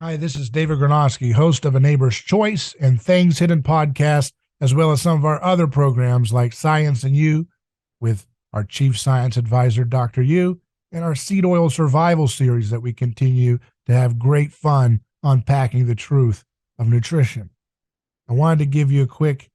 Hi, this is David Gornoski, host of A Neighbor's Choice and Things Hidden podcast, as well as some of our other programs like Science and You with our chief science advisor, Dr. Yu, and our seed oil survival series that we continue to have great fun unpacking the truth of nutrition. I wanted to give you a quick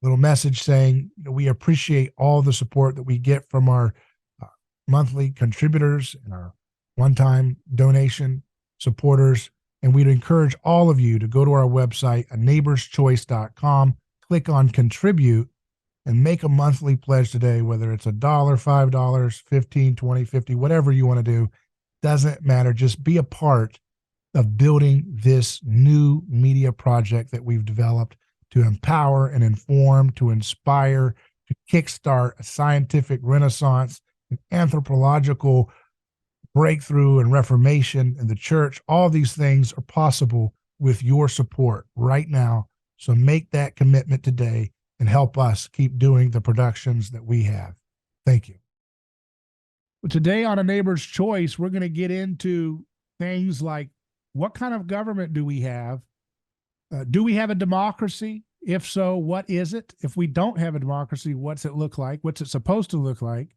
little message saying we appreciate all the support that we get from our uh, monthly contributors and our one-time donation supporters. And we'd encourage all of you to go to our website, a neighborschoice.com, click on contribute, and make a monthly pledge today, whether it's $1, $5, 15, 20, 50, whatever you want to do. Doesn't matter. Just be a part of building this new media project that we've developed to empower and inform, to inspire, to kickstart a scientific renaissance, an anthropological breakthrough and reformation in the church. All these things are possible with your support right now. So make that commitment today and help us keep doing the productions that we have. Thank you. Today on A Neighbor's Choice, we're going to get into things like what kind of government do we have? Do we have a democracy? If so, what is it? If we don't have a democracy, what's it look like? What's it supposed to look like?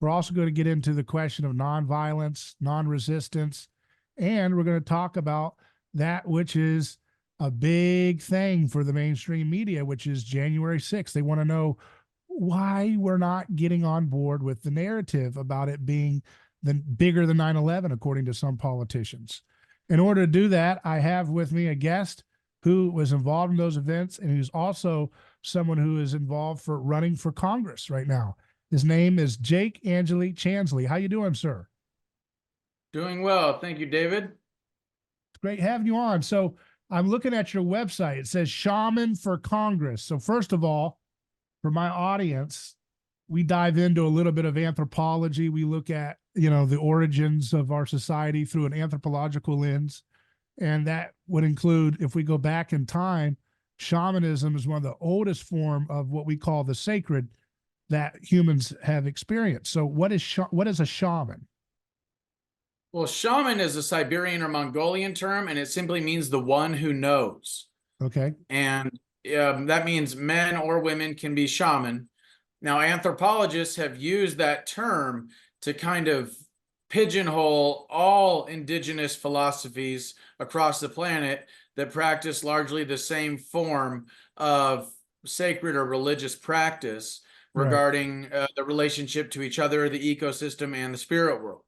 We're also going to get into the question of nonviolence, non-resistance, and we're going to talk about that which is a big thing for the mainstream media, which is January 6th. They want to know why we're not getting on board with the narrative about it being bigger than 9/11, according to some politicians. In order to do that, I have with me a guest who was involved in those events and who's also someone who is involved for running for Congress right now. His name is Jake Angeli-Chansley. How you doing, sir? Doing well. Thank you, David. It's great having you on. So I'm looking at your website. It says Shaman for Congress. So first of all, for my audience, we dive into a little bit of anthropology. We look at, the origins of our society through an anthropological lens. And that would include, if we go back in time, shamanism is one of the oldest form of what we call the sacred that humans have experienced. So what is a shaman? Well, shaman is a Siberian or Mongolian term, and it simply means the one who knows. Okay. And that means men or women can be shaman. Now, anthropologists have used that term to kind of pigeonhole all indigenous philosophies across the planet that practice largely the same form of sacred or religious practice regarding the relationship to each other, the ecosystem, and the spirit world.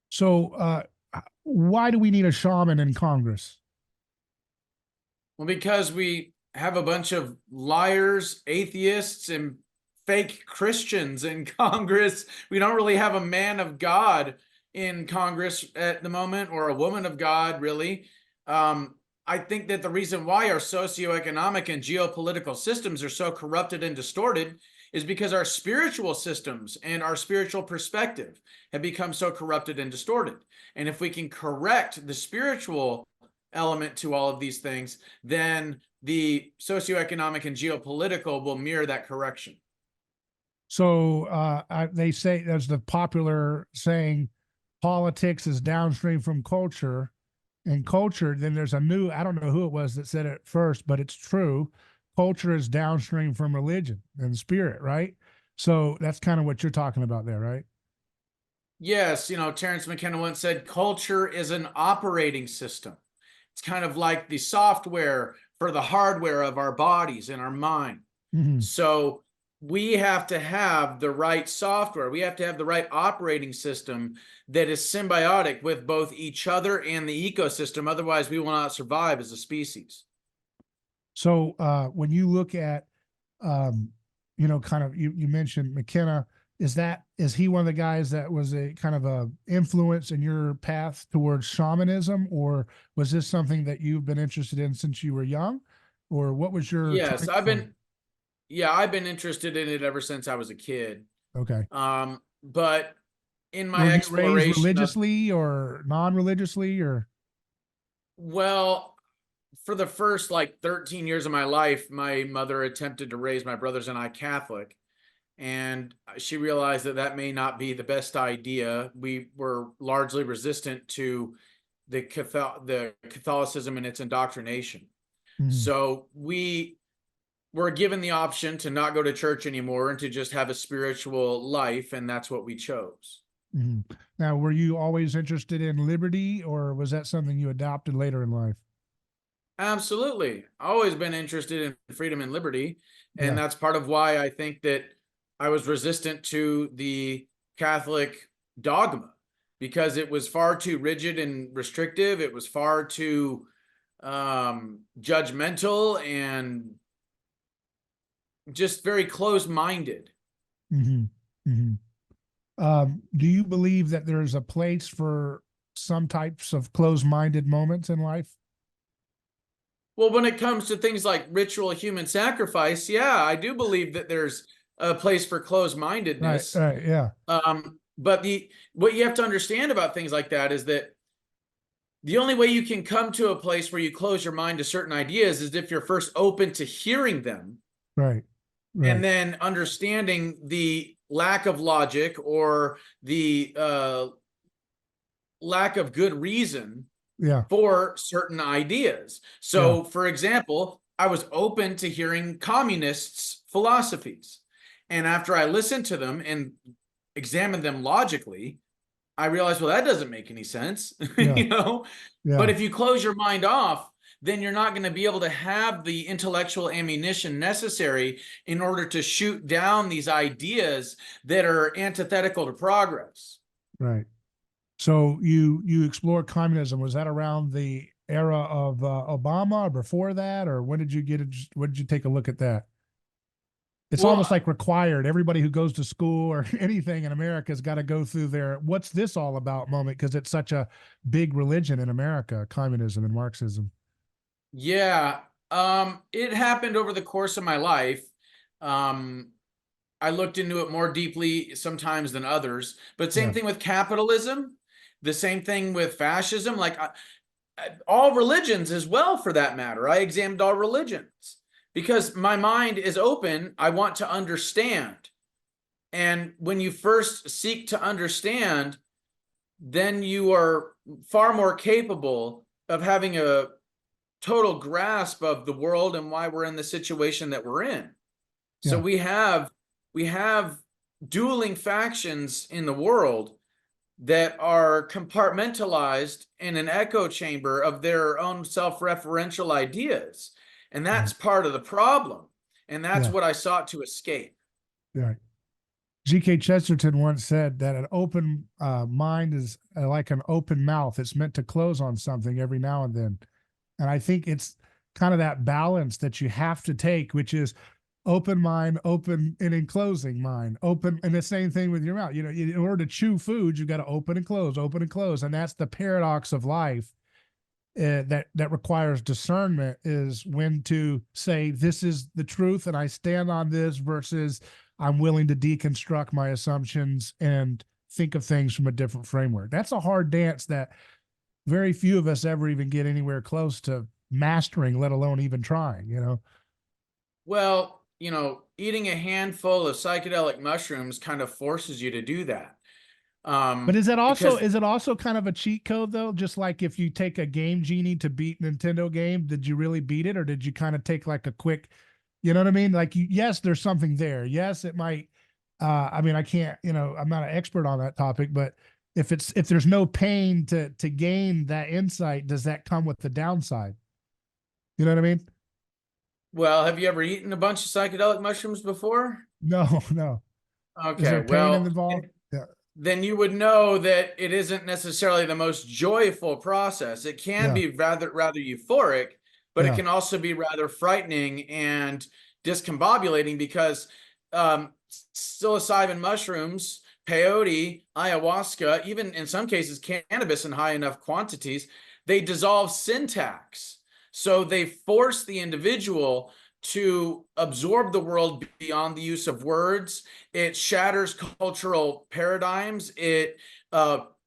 So why do we need a shaman in Congress? Well, because we have a bunch of liars, atheists, and fake Christians in Congress. We don't really have a man of God in Congress at the moment, or a woman of God, really. I think that the reason why our socioeconomic and geopolitical systems are so corrupted and distorted is because our spiritual systems and our spiritual perspective have become so corrupted and distorted. And if we can correct the spiritual element to all of these things, then the socioeconomic and geopolitical will mirror that correction. So they say there's the popular saying, politics is downstream from culture, and culture. Then there's a new, I don't know who it was that said it first, but it's true. Culture is downstream from religion and spirit, right? So that's kind of what you're talking about there, right? Yes, Terence McKenna once said, culture is an operating system. It's kind of like the software for the hardware of our bodies and our mind. Mm-hmm. So we have to have the right software. We have to have the right operating system that is symbiotic with both each other and the ecosystem. Otherwise, we will not survive as a species. So when you look at, kind of, you mentioned McKenna, is he one of the guys that was a kind of a influence in your path towards shamanism, or was this something that you've been interested in since you were young, or what was your Yes, I've been interested in it ever since I was a kid. Okay. But in Were my you raised exploration of, religiously or non-religiously, or well, for the first like 13 years of my life, my mother attempted to raise my brothers and I Catholic. And she realized that that may not be the best idea. We were largely resistant to the Catholicism and its indoctrination. Mhm. So we were given the option to not go to church anymore and to just have a spiritual life, and that's what we chose. Mhm. Now, were you always interested in liberty, or was that something you adopted later in life? Absolutely. Always been interested in freedom and liberty. And Yeah. that's part of why I think that I was resistant to the Catholic dogma, because it was far too rigid and restrictive. It was far too judgmental and just very close-minded. Hmm. Hmm. Do you believe that there's a place for some types of closed-minded moments in life? Well, when it comes to things like ritual human sacrifice, yeah, I do believe that there's a place for Right, closed-mindedness. right, yeah, But the what you have to understand about things like that is that the only way you can come to a place where you close your mind to certain ideas is if you're first open to hearing them right, and right, then understanding the lack of logic or the lack of good reason yeah, for certain ideas. yeah, So, for example, I was open to hearing communists' philosophies. And after I listened to them and examined them logically, I realized, well, that doesn't make any sense, yeah, you know? But yeah, if you close your mind off, then you're not going to be able to have the intellectual ammunition necessary in order to shoot down these ideas that are antithetical to progress. right. So you explored communism. Was that around the era of Obama or before that, or when did you get it? When did you take a look at that? It's almost Well, like required. Everybody who goes to school or anything in America has got to go through their "What's this all about?" moment because it's such a big religion in America, communism and Marxism. yeah, it happened over the course of my life. Um, I looked into it more deeply sometimes than others, but same Yeah, thing with capitalism, the same thing with fascism, like all religions as well, for that matter. I examined all religions because my mind is open. I want to understand. And when you first seek to understand, then you are far more capable of having a total grasp of the world and why we're in the situation that we're in. So yeah, we have dueling factions in the world that are compartmentalized in an echo chamber of their own self-referential ideas. And right, that's part of the problem. And that's yeah, what I sought to escape. right. G.K. Chesterton once said that an open mind is like an open mouth. It's meant to close on something every now and then. And I think it's kind of that balance that you have to take, which is open mind, open and enclosing mind, open. And the same thing with your mouth. You know, in order to chew food, you've got to open and close. And that's the paradox of life that requires discernment, is when to say, this is the truth and I stand on this, versus I'm willing to deconstruct my assumptions and think of things from a different framework. That's a hard dance that very few of us ever even get anywhere close to mastering, let alone even trying, you know? Well, eating a handful of psychedelic mushrooms kind of forces you to do that. But Because is it also kind of a cheat code though? Just like if you take a Game Genie to beat Nintendo game, did you really beat it, or did you kind of take like a quick, you know what I mean? Like yes, there's something there. Yes, it might. I mean, I can't. You know, I'm not an expert on that topic, but if there's no pain to gain that insight, does that come with the downside? You know what I mean? well, have you ever eaten a bunch of psychedelic mushrooms before? No, no. Is Okay, there pain well, involved? Yeah, then you would know that it isn't necessarily the most joyful process. It can yeah, be rather euphoric, but it yeah. can also be rather frightening and discombobulating because psilocybin mushrooms, peyote, ayahuasca, even in some cases cannabis in high enough quantities, they dissolve syntax. So they force the individual to absorb the world beyond the use of words. It shatters cultural paradigms. It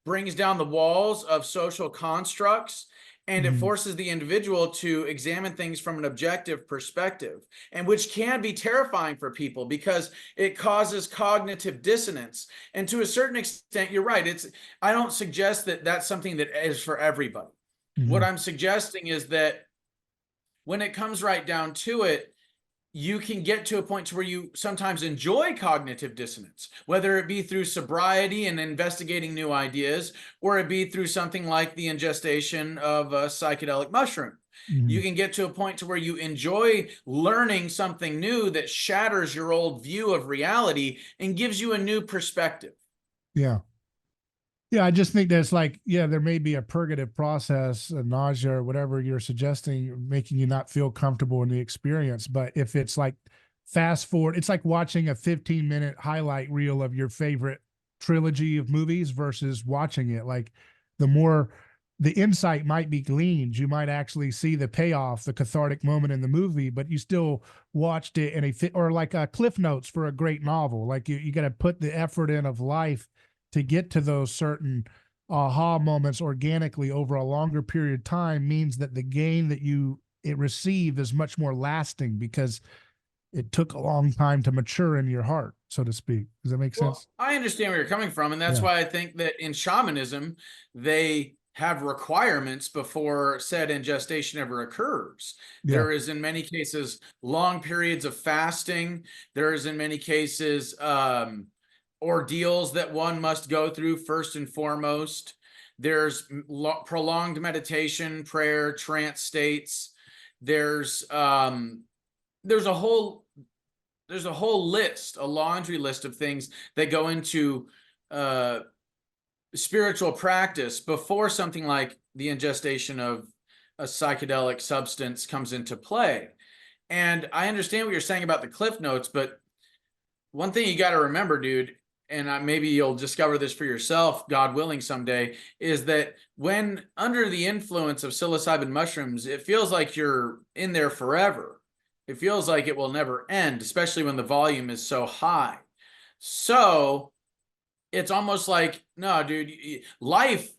brings down the walls of social constructs, and it Mhm. forces the individual to examine things from an objective perspective, and which can be terrifying for people because it causes cognitive dissonance. And to a certain extent, you're right. I don't suggest that that's something that is for everybody. What Mhm. I'm suggesting is that when it comes right down to it, you can get to a point to where you sometimes enjoy cognitive dissonance, whether it be through sobriety and investigating new ideas, or it be through something like the ingestion of a psychedelic mushroom. You Mhm. can get to a point to where you enjoy learning something new that shatters your old view of reality and gives you a new perspective. Yeah. Yeah, I just think that's like, yeah, there may be a purgative process, a nausea or whatever you're suggesting, making you not feel comfortable in the experience. But if it's like fast forward, it's like watching a 15-minute highlight reel of your favorite trilogy of movies versus watching it. Like the more the insight might be gleaned, you might actually see the payoff, the cathartic moment in the movie, but you still watched it in or like Cliff Notes for a great novel. Like you got to put the effort in of life to get to those certain aha moments organically over a longer period of time means that the gain that it received is much more lasting because it took a long time to mature in your heart, so to speak. Does that make Well, sense? I understand where you're coming from, and that's Yeah. why I think that in shamanism, they have requirements before said ingestion ever occurs. Yeah. There is, in many cases, long periods of fasting. There is, in many cases, ordeals that one must go through first and foremost. There's prolonged meditation, prayer, trance states. There's um, there's a whole there's a whole list, a laundry list of things that go into uh, spiritual practice before something like the ingestion of a psychedelic substance comes into play. And I understand what you're saying about the cliff notes, but one thing you got to remember, dude, and maybe you'll discover this for yourself, God willing, someday, is that when under the influence of psilocybin mushrooms, it feels like you're in there forever. It feels like it will never end, especially when the volume is so high. So it's almost like, no, dude, life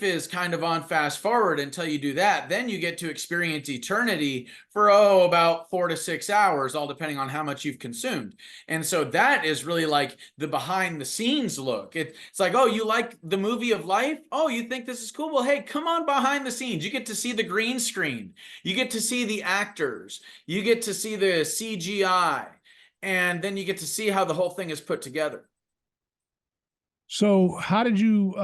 is kind of on fast forward until you do that. Then you get to experience eternity for about 4 to 6 hours, all depending on how much you've consumed. And so that is really like the behind the scenes look. It's like, oh, you like the movie of life? Oh, you think this is cool? Well, hey, come on behind the scenes. You get to see the green screen. You get to see the actors. You get to see the CGI. And then you get to see how the whole thing is put together. So, how did you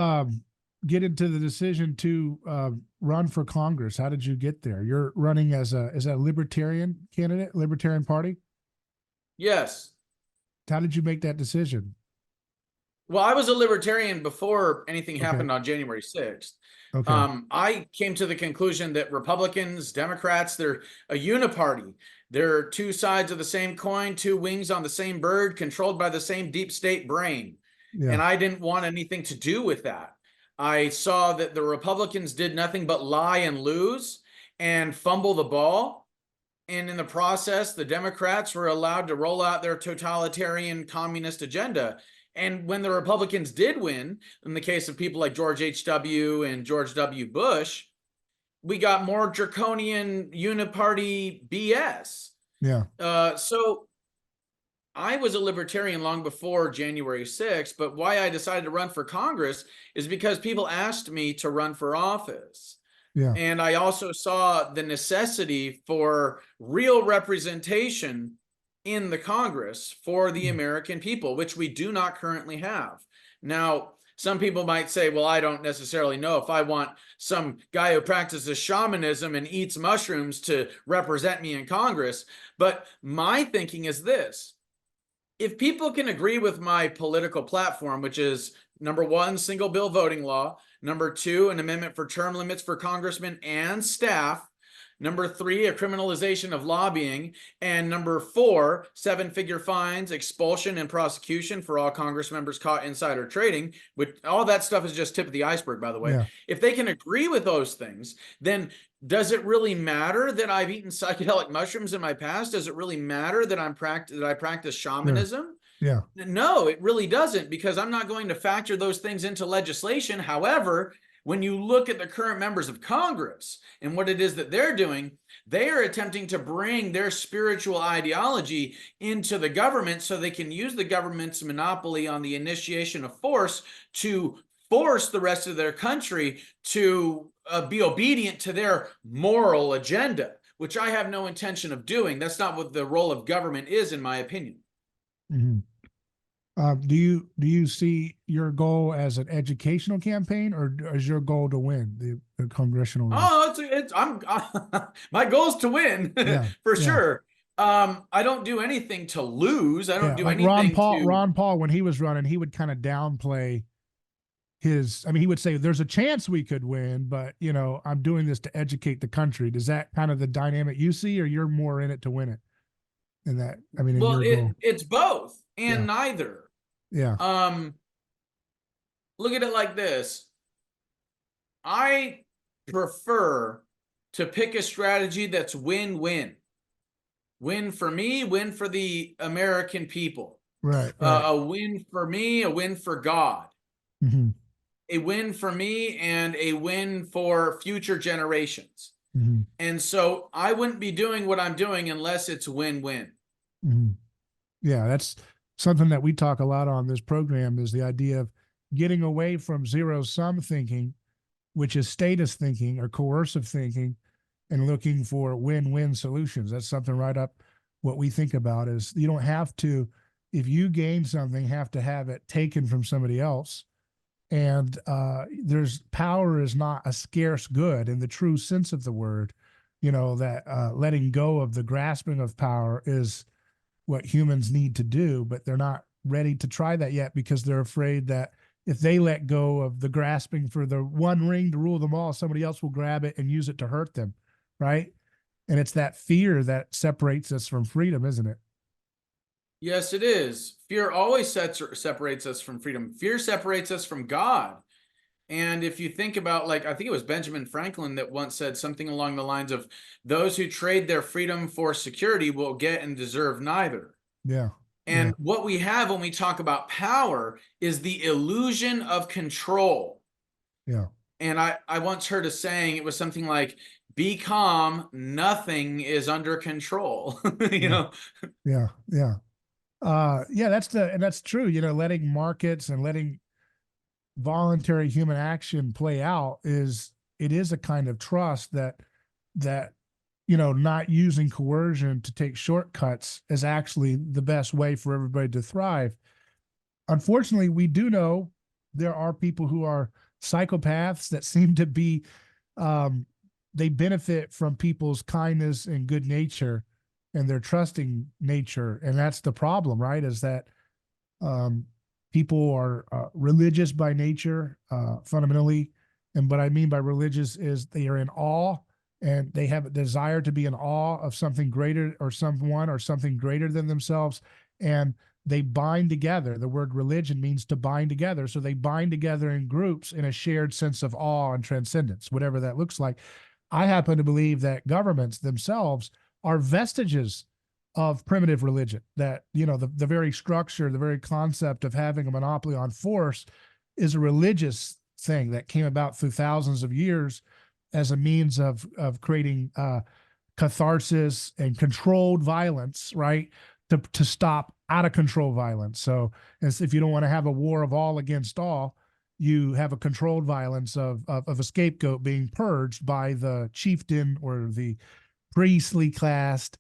get into the decision to run for Congress? How did you get there? You're running as a libertarian candidate, Libertarian Party. Yes. How did you make that decision? Well, I was a libertarian before anything Okay. happened on January 6th. Okay. I came to the conclusion that Republicans, Democrats, they're a uniparty. They're two sides of the same coin, two wings on the same bird, controlled by the same deep state brain. Yeah. And I didn't want anything to do with that. I saw that the Republicans did nothing but lie and lose and fumble the ball. And in the process, the Democrats were allowed to roll out their totalitarian communist agenda. And when the Republicans did win, in the case of people like George H.W. and George W. Bush, we got more draconian uniparty BS. Yeah. So I was a libertarian long before January 6th, but why I decided to run for Congress is because people asked me to run for office. Yeah. And I also saw the necessity for real representation in the Congress for the American people, which we do not currently have. Now, some people might say, well, I don't necessarily know if I want some guy who practices shamanism and eats mushrooms to represent me in Congress. But my thinking is this: if people can agree with my political platform, which is number one, single bill voting law, number two, an amendment for term limits for congressmen and staff, number three, a criminalization of lobbying, and number four, seven-figure fines, expulsion, and prosecution for all Congress members caught insider trading, which all that stuff is just tip of the iceberg, by the way. Yeah. If they can agree with those things, then does it really matter that I've eaten psychedelic mushrooms in my past? Does it really matter that I practice Sure. shamanism? Yeah. No, it really doesn't, because I'm not going to factor those things into legislation. However, when you look at the current members of Congress and what it is that they're doing, they are attempting to bring their spiritual ideology into the government so they can use the government's monopoly on the initiation of force to force the rest of their country to be obedient to their moral agenda, which I have no intention of doing. That's not what the role of government is, in my opinion. Mm-hmm. Do you see your goal as an educational campaign, or is your goal to win the congressional race? Oh, I'm my goal is to win Yeah, for yeah, sure. I don't do anything to lose. I don't yeah. do Like Ron anything Paul, to. Ron Paul, when he was running, he would kind of downplay his. I mean, he would say, "There's a chance we could win, but I'm doing this to educate the country." Does that kind of the dynamic you see, or you're more in it to win it? In that, I mean, in Well, your goal. it's both Yeah, and neither. yeah, Um, Look at it like this. I prefer to pick a strategy that's win-win. Win for me, win for the American people. right, right. A win for me, a win for God. Mm-hmm, A win for me and a win for future generations. mm-hmm, And so I wouldn't be doing what I'm doing unless it's win-win. mm-hmm. Yeah, that's something that we talk a lot on this program is the idea of getting away from zero sum thinking, which is status thinking or coercive thinking, and looking for win-win solutions. That's something right up what we think about is you don't have to, if you gain something, have to have it taken from somebody else. And there's power is not a scarce good in the true sense of the word. That letting go of the grasping of power is what humans need to do, but they're not ready to try that yet because they're afraid that if they let go of the grasping for the one ring to rule them all, somebody else will grab it and use it to hurt them, right? And it's that fear that separates us from freedom, isn't it? Yes, it is. Fear always separates us from freedom. Fear separates us from God. And if you think about, like, I think it was Benjamin Franklin that once said something along the lines of, those who trade their freedom for security will get and deserve neither. Yeah, yeah, And what we have when we talk about power is the illusion of control. yeah, And I once heard a saying, it was something like, be calm, nothing is under control. you yeah, know, yeah, yeah. Yeah, and that's true. Letting markets and letting voluntary human action play out it is a kind of trust that not using coercion to take shortcuts is actually the best way for everybody to thrive. Unfortunately, we do know there are people who are psychopaths that seem to be um, they benefit from people's kindness and good nature and their trusting nature, and that's the problem, right? Is that um, people are religious by nature, fundamentally. And what I mean by religious is they are in awe and they have a desire to be in awe of something greater or someone or something greater than themselves. And they bind together. The word religion means to bind together. So they bind together in groups in a shared sense of awe and transcendence, whatever that looks like. I happen to believe that governments themselves are vestiges of primitive religion, that the very structure, the very concept of having a monopoly on force is a religious thing that came about through thousands of years as a means of creating catharsis and controlled violence, right? To stop out of control violence. So as if you don't want to have a war of all against all, you have a controlled violence of a scapegoat being purged by the chieftain or the priestly class,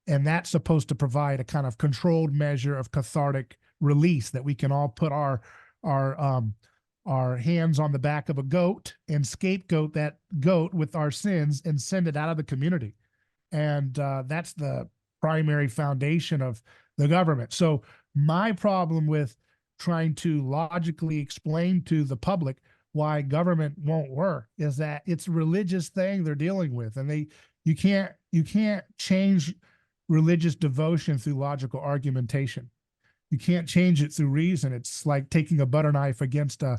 and that's supposed to provide a kind of controlled measure of cathartic release that we can all put our our hands on the back of a goat and scapegoat that goat with our sins and send it out of the community. And that's the primary foundation of the government. So my problem with trying to logically explain to the public why government won't work is that it's a religious thing they're dealing with, and you can't change religious devotion through logical argumentation. You can't change it through reason. It's like taking a butter knife against a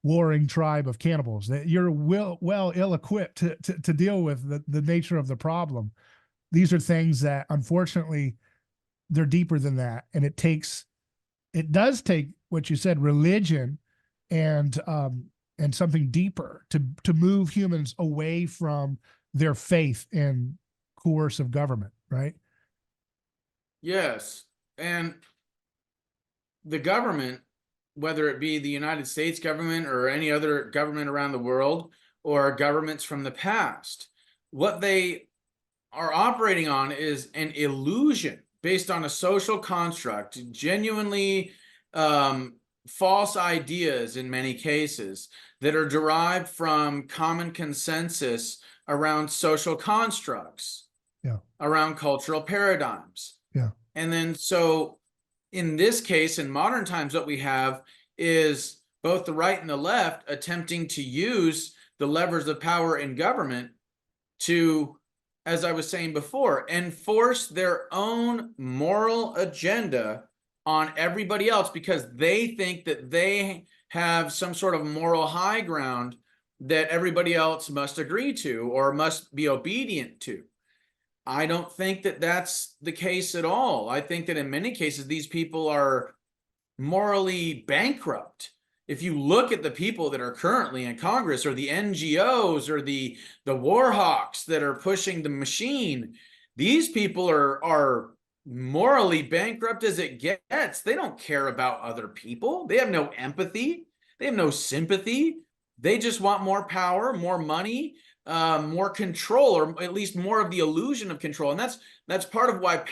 warring tribe of cannibals. That you're well ill-equipped to deal with the nature of the problem. These are things that unfortunately they're deeper than that, and it does take what you said, religion, and something deeper to move humans away from their faith in coercive government, right? yes. And the government, whether it be the United States government or any other government around the world, or governments from the past. What they are operating on is an illusion based on a social construct, genuinely false ideas in many cases that are derived from common consensus around social constructs, Yeah. around cultural paradigms. Yeah. And then, so in this case, in modern times, what we have is both the right and the left attempting to use the levers of power in government to, as I was saying before, enforce their own moral agenda on everybody else because they think that they have some sort of moral high ground that everybody else must agree to or must be obedient to. I don't think that that's the case at all. I think that in many cases, these people are morally bankrupt. If you look at the people that are currently in Congress or the NGOs or the war hawks that are pushing the machine, these people are morally bankrupt as it gets. They don't care about other people. They have no empathy. They have no sympathy. They just want more power, more money, more control, or at least more of the illusion of control. And that's part of why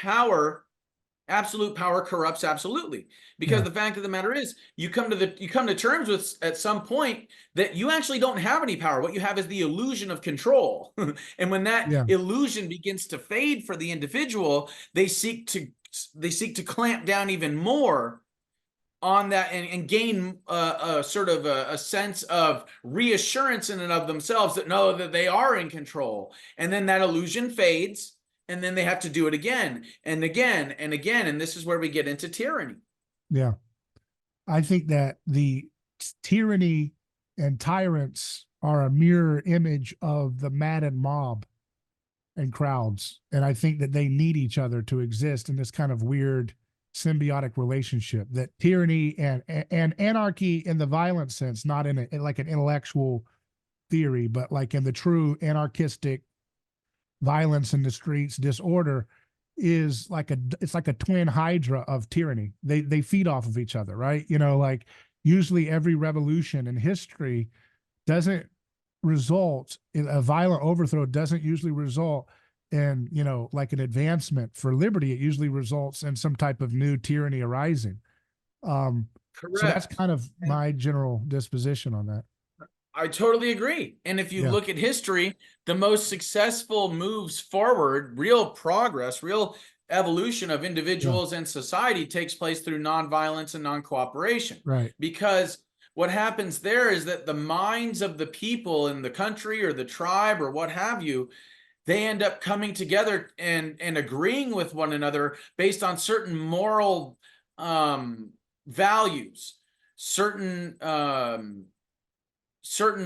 absolute power corrupts absolutely, because Yeah. the fact of the matter is you come to terms with at some point that you actually don't have any power. What you have is the illusion of control. And when that Yeah. illusion begins to fade for the individual, they seek to clamp down even more on that and gain a sort of a sense of reassurance in and of themselves that know that they are in control. And then that illusion fades, and then they have to do it again and again and again. And this is where we get into tyranny. Yeah. I think that the tyranny and tyrants are a mirror image of the maddened mob and crowds. And I think that they need each other to exist in this kind of weird symbiotic relationship, that tyranny and anarchy in the violent sense, not in like an intellectual theory, but like in the true anarchistic violence in the streets, disorder, is like it's like a twin hydra of tyranny. They feed off of each other, right? Like usually every revolution in history doesn't result in a violent overthrow, doesn't usually result in, like an advancement for liberty. It usually results in some type of new tyranny arising. So that's Correct. kind of And my general disposition on that. I totally agree. And if you Yeah. look at history, the most successful moves forward, real progress, real evolution of Yeah. individuals and society takes place through nonviolence and non-cooperation. Right. Because what happens there is that the minds of the people in the country or the tribe or what have you, they end up coming together and agreeing with one another based on certain moral values, certain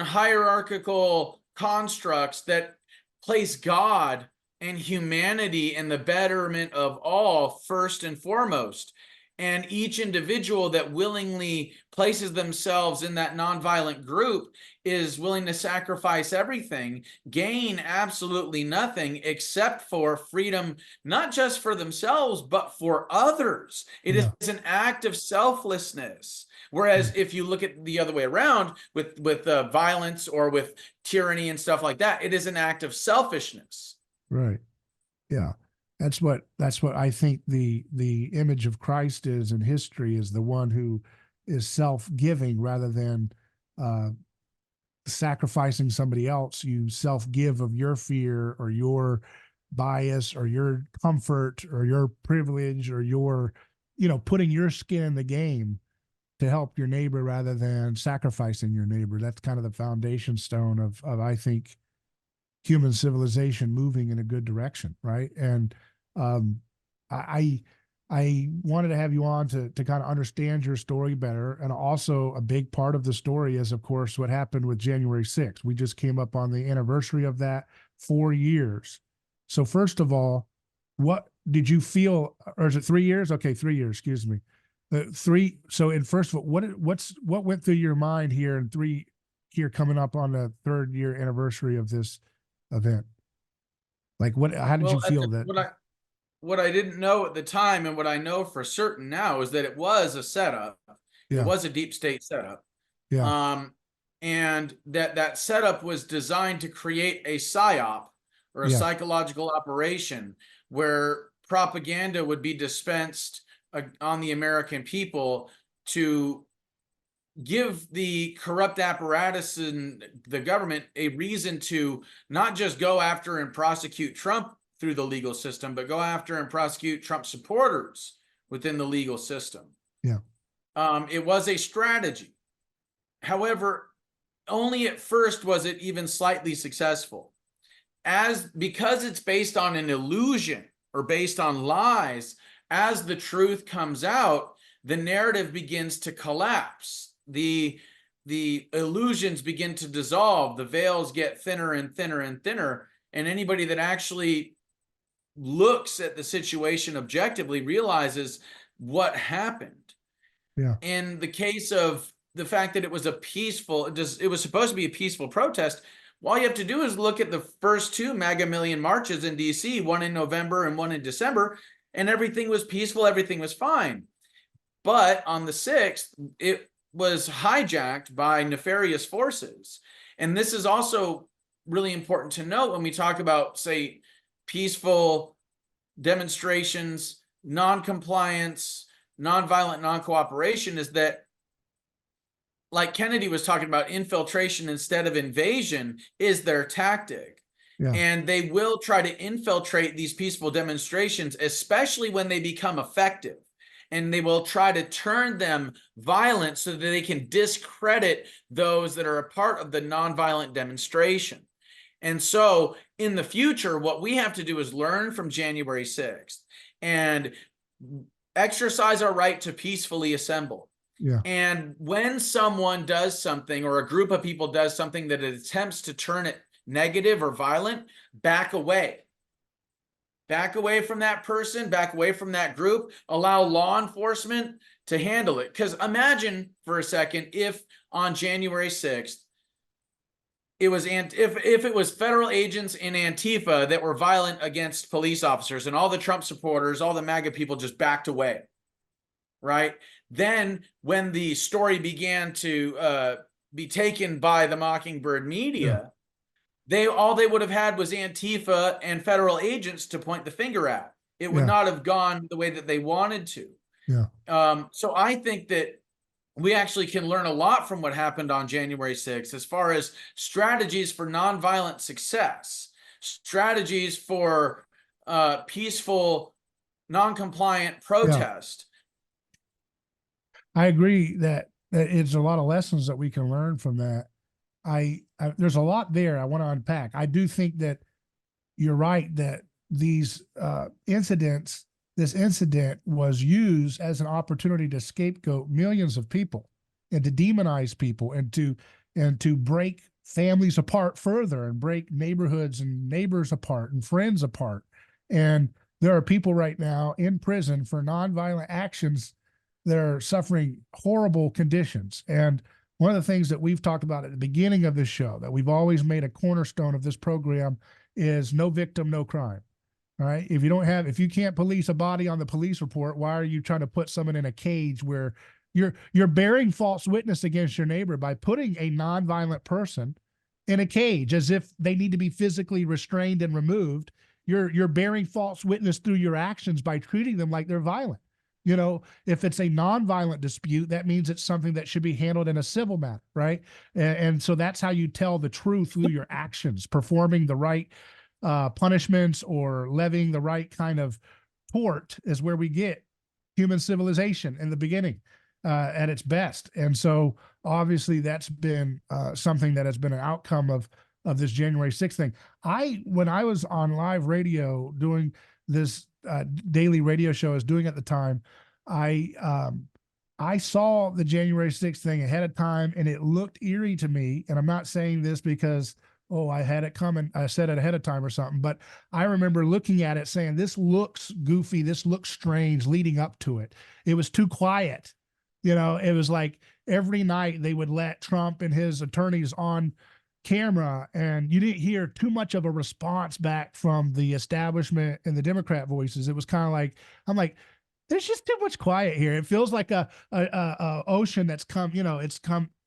hierarchical constructs that place God and humanity and the betterment of all first and foremost. And each individual that willingly places themselves in that nonviolent group is willing to sacrifice everything, gain absolutely nothing except for freedom, not just for themselves, but for others. It Yeah. is an act of selflessness. Whereas if you look at the other way around with violence or with tyranny and stuff like that, it is an act of selfishness. Right. Yeah. That's what I think the image of Christ is in history, is the one who is self-giving rather than uh, sacrificing somebody else. You self-give of your fear or your bias or your comfort or your privilege or your, putting your skin in the game to help your neighbor rather than sacrificing your neighbor. That's kind of the foundation stone of I think human civilization moving in a good direction, right? And um, I I wanted to have you on to kind of understand your story better, and also a big part of the story is, of course, what happened with January 6th. We just came up on the anniversary of that, 4 years. So first of all, what did you feel, or is it 3 years? Okay, 3 years. Excuse me. Three. So, in first of all, what went through your mind here in here coming up on the third year anniversary of this event? Like, how did you Well, feel that? what I didn't know at the time and what I know for certain now is that it was a setup. It Yeah. was a deep state setup. Yeah. Um, and that setup was designed to create a psyop, or a Yeah. psychological operation, where propaganda would be dispensed on the American people to give the corrupt apparatus in the government a reason to not just go after and prosecute Trump through the legal system, but go after and prosecute Trump supporters within the legal system. Yeah. It was a strategy. However, only at first was it even slightly successful. Because it's based on an illusion or based on lies, as the truth comes out, the narrative begins to collapse. The illusions begin to dissolve, the veils get thinner and thinner and thinner, and anybody that actually looks at the situation objectively realizes what happened. Yeah. In the case of the fact that it was it was supposed to be a peaceful protest, all you have to do is look at the first two MAGA Million marches in DC, one in November and one in December, and everything was peaceful, everything was fine. But on the 6th, it was hijacked by nefarious forces. And this is also really important to note when we talk about, say, peaceful demonstrations, non-compliance, nonviolent non-cooperation, is that, like Kennedy was talking about, infiltration instead of invasion is their tactic. Yeah. And they will try to infiltrate these peaceful demonstrations, especially when they become effective. And they will try to turn them violent so that they can discredit those that are a part of the nonviolent demonstration. And so in the future, what we have to do is learn from January 6th and exercise our right to peacefully assemble. Yeah. And when someone does something, or a group of people does something that attempts to turn it negative or violent, back away. Back away from that person, back away from that group, allow law enforcement to handle it. Because imagine for a second if on January 6th, if it was federal agents in Antifa that were violent against police officers, and all the Trump supporters, all the MAGA people just backed away, right? Then when the story began to be taken by the Mockingbird media, all they would have had was Antifa and federal agents to point the finger at. It would not have gone the way that they wanted to. Yeah. So I think that we actually can learn a lot from what happened on January 6th as far as strategies for nonviolent success, strategies for peaceful, non-compliant protest. I agree that it's a lot of lessons that we can learn from that. There's a lot there I want to unpack. I do think that you're right that these this incident was used as an opportunity to scapegoat millions of people and to demonize people and to break families apart further and break neighborhoods and neighbors apart and friends apart. And there are people right now in prison for nonviolent actions that are suffering horrible conditions. And one of the things that we've talked about at the beginning of this show, that we've always made a cornerstone of this program, is no victim, no crime. All right. If you can't police a body on the police report, why are you trying to put someone in a cage where you're bearing false witness against your neighbor by putting a nonviolent person in a cage as if they need to be physically restrained and removed? You're bearing false witness through your actions by treating them like they're violent. You know, if it's a nonviolent dispute, that means it's something that should be handled in a civil matter, right? And so that's how you tell the truth through your actions, performing the right punishments or levying the right kind of tort is where we get human civilization in the beginning at its best. And so obviously that's been something that has been an outcome of this January 6th thing. When I was on live radio doing this daily radio show I was doing at the time, I saw the January 6th thing ahead of time, and it looked eerie to me. And I'm not saying this because, I had it coming, I said it ahead of time or something, but I remember looking at it saying, this looks goofy, this looks strange leading up to it. It was too quiet. You know, it was like every night they would let Trump and his attorneys on camera, and you didn't hear too much of a response back from the establishment and the Democrat voices. It was kind of like, I'm like, there's just too much quiet here. It feels like a ocean that's come,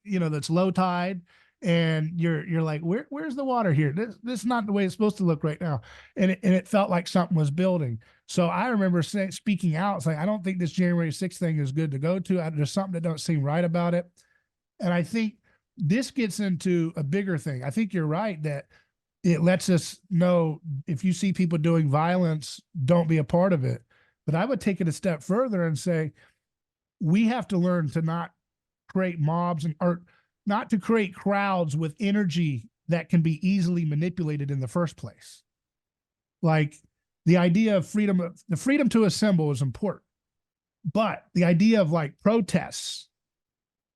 that's low tide, and you're like, where's the water here? This is not the way it's supposed to look right now. And it felt like something was building. So I remember speaking out, saying, I don't think this January 6th thing is good to go to. There's something that don't seem right about it. And I think this gets into a bigger thing. I think you're right that it lets us know if you see people doing violence, don't be a part of it. But I would take it a step further and say, we have to learn to not create mobs or not to create crowds with energy that can be easily manipulated in the first place. Like the idea of freedom, the freedom to assemble is important, but the idea of like protests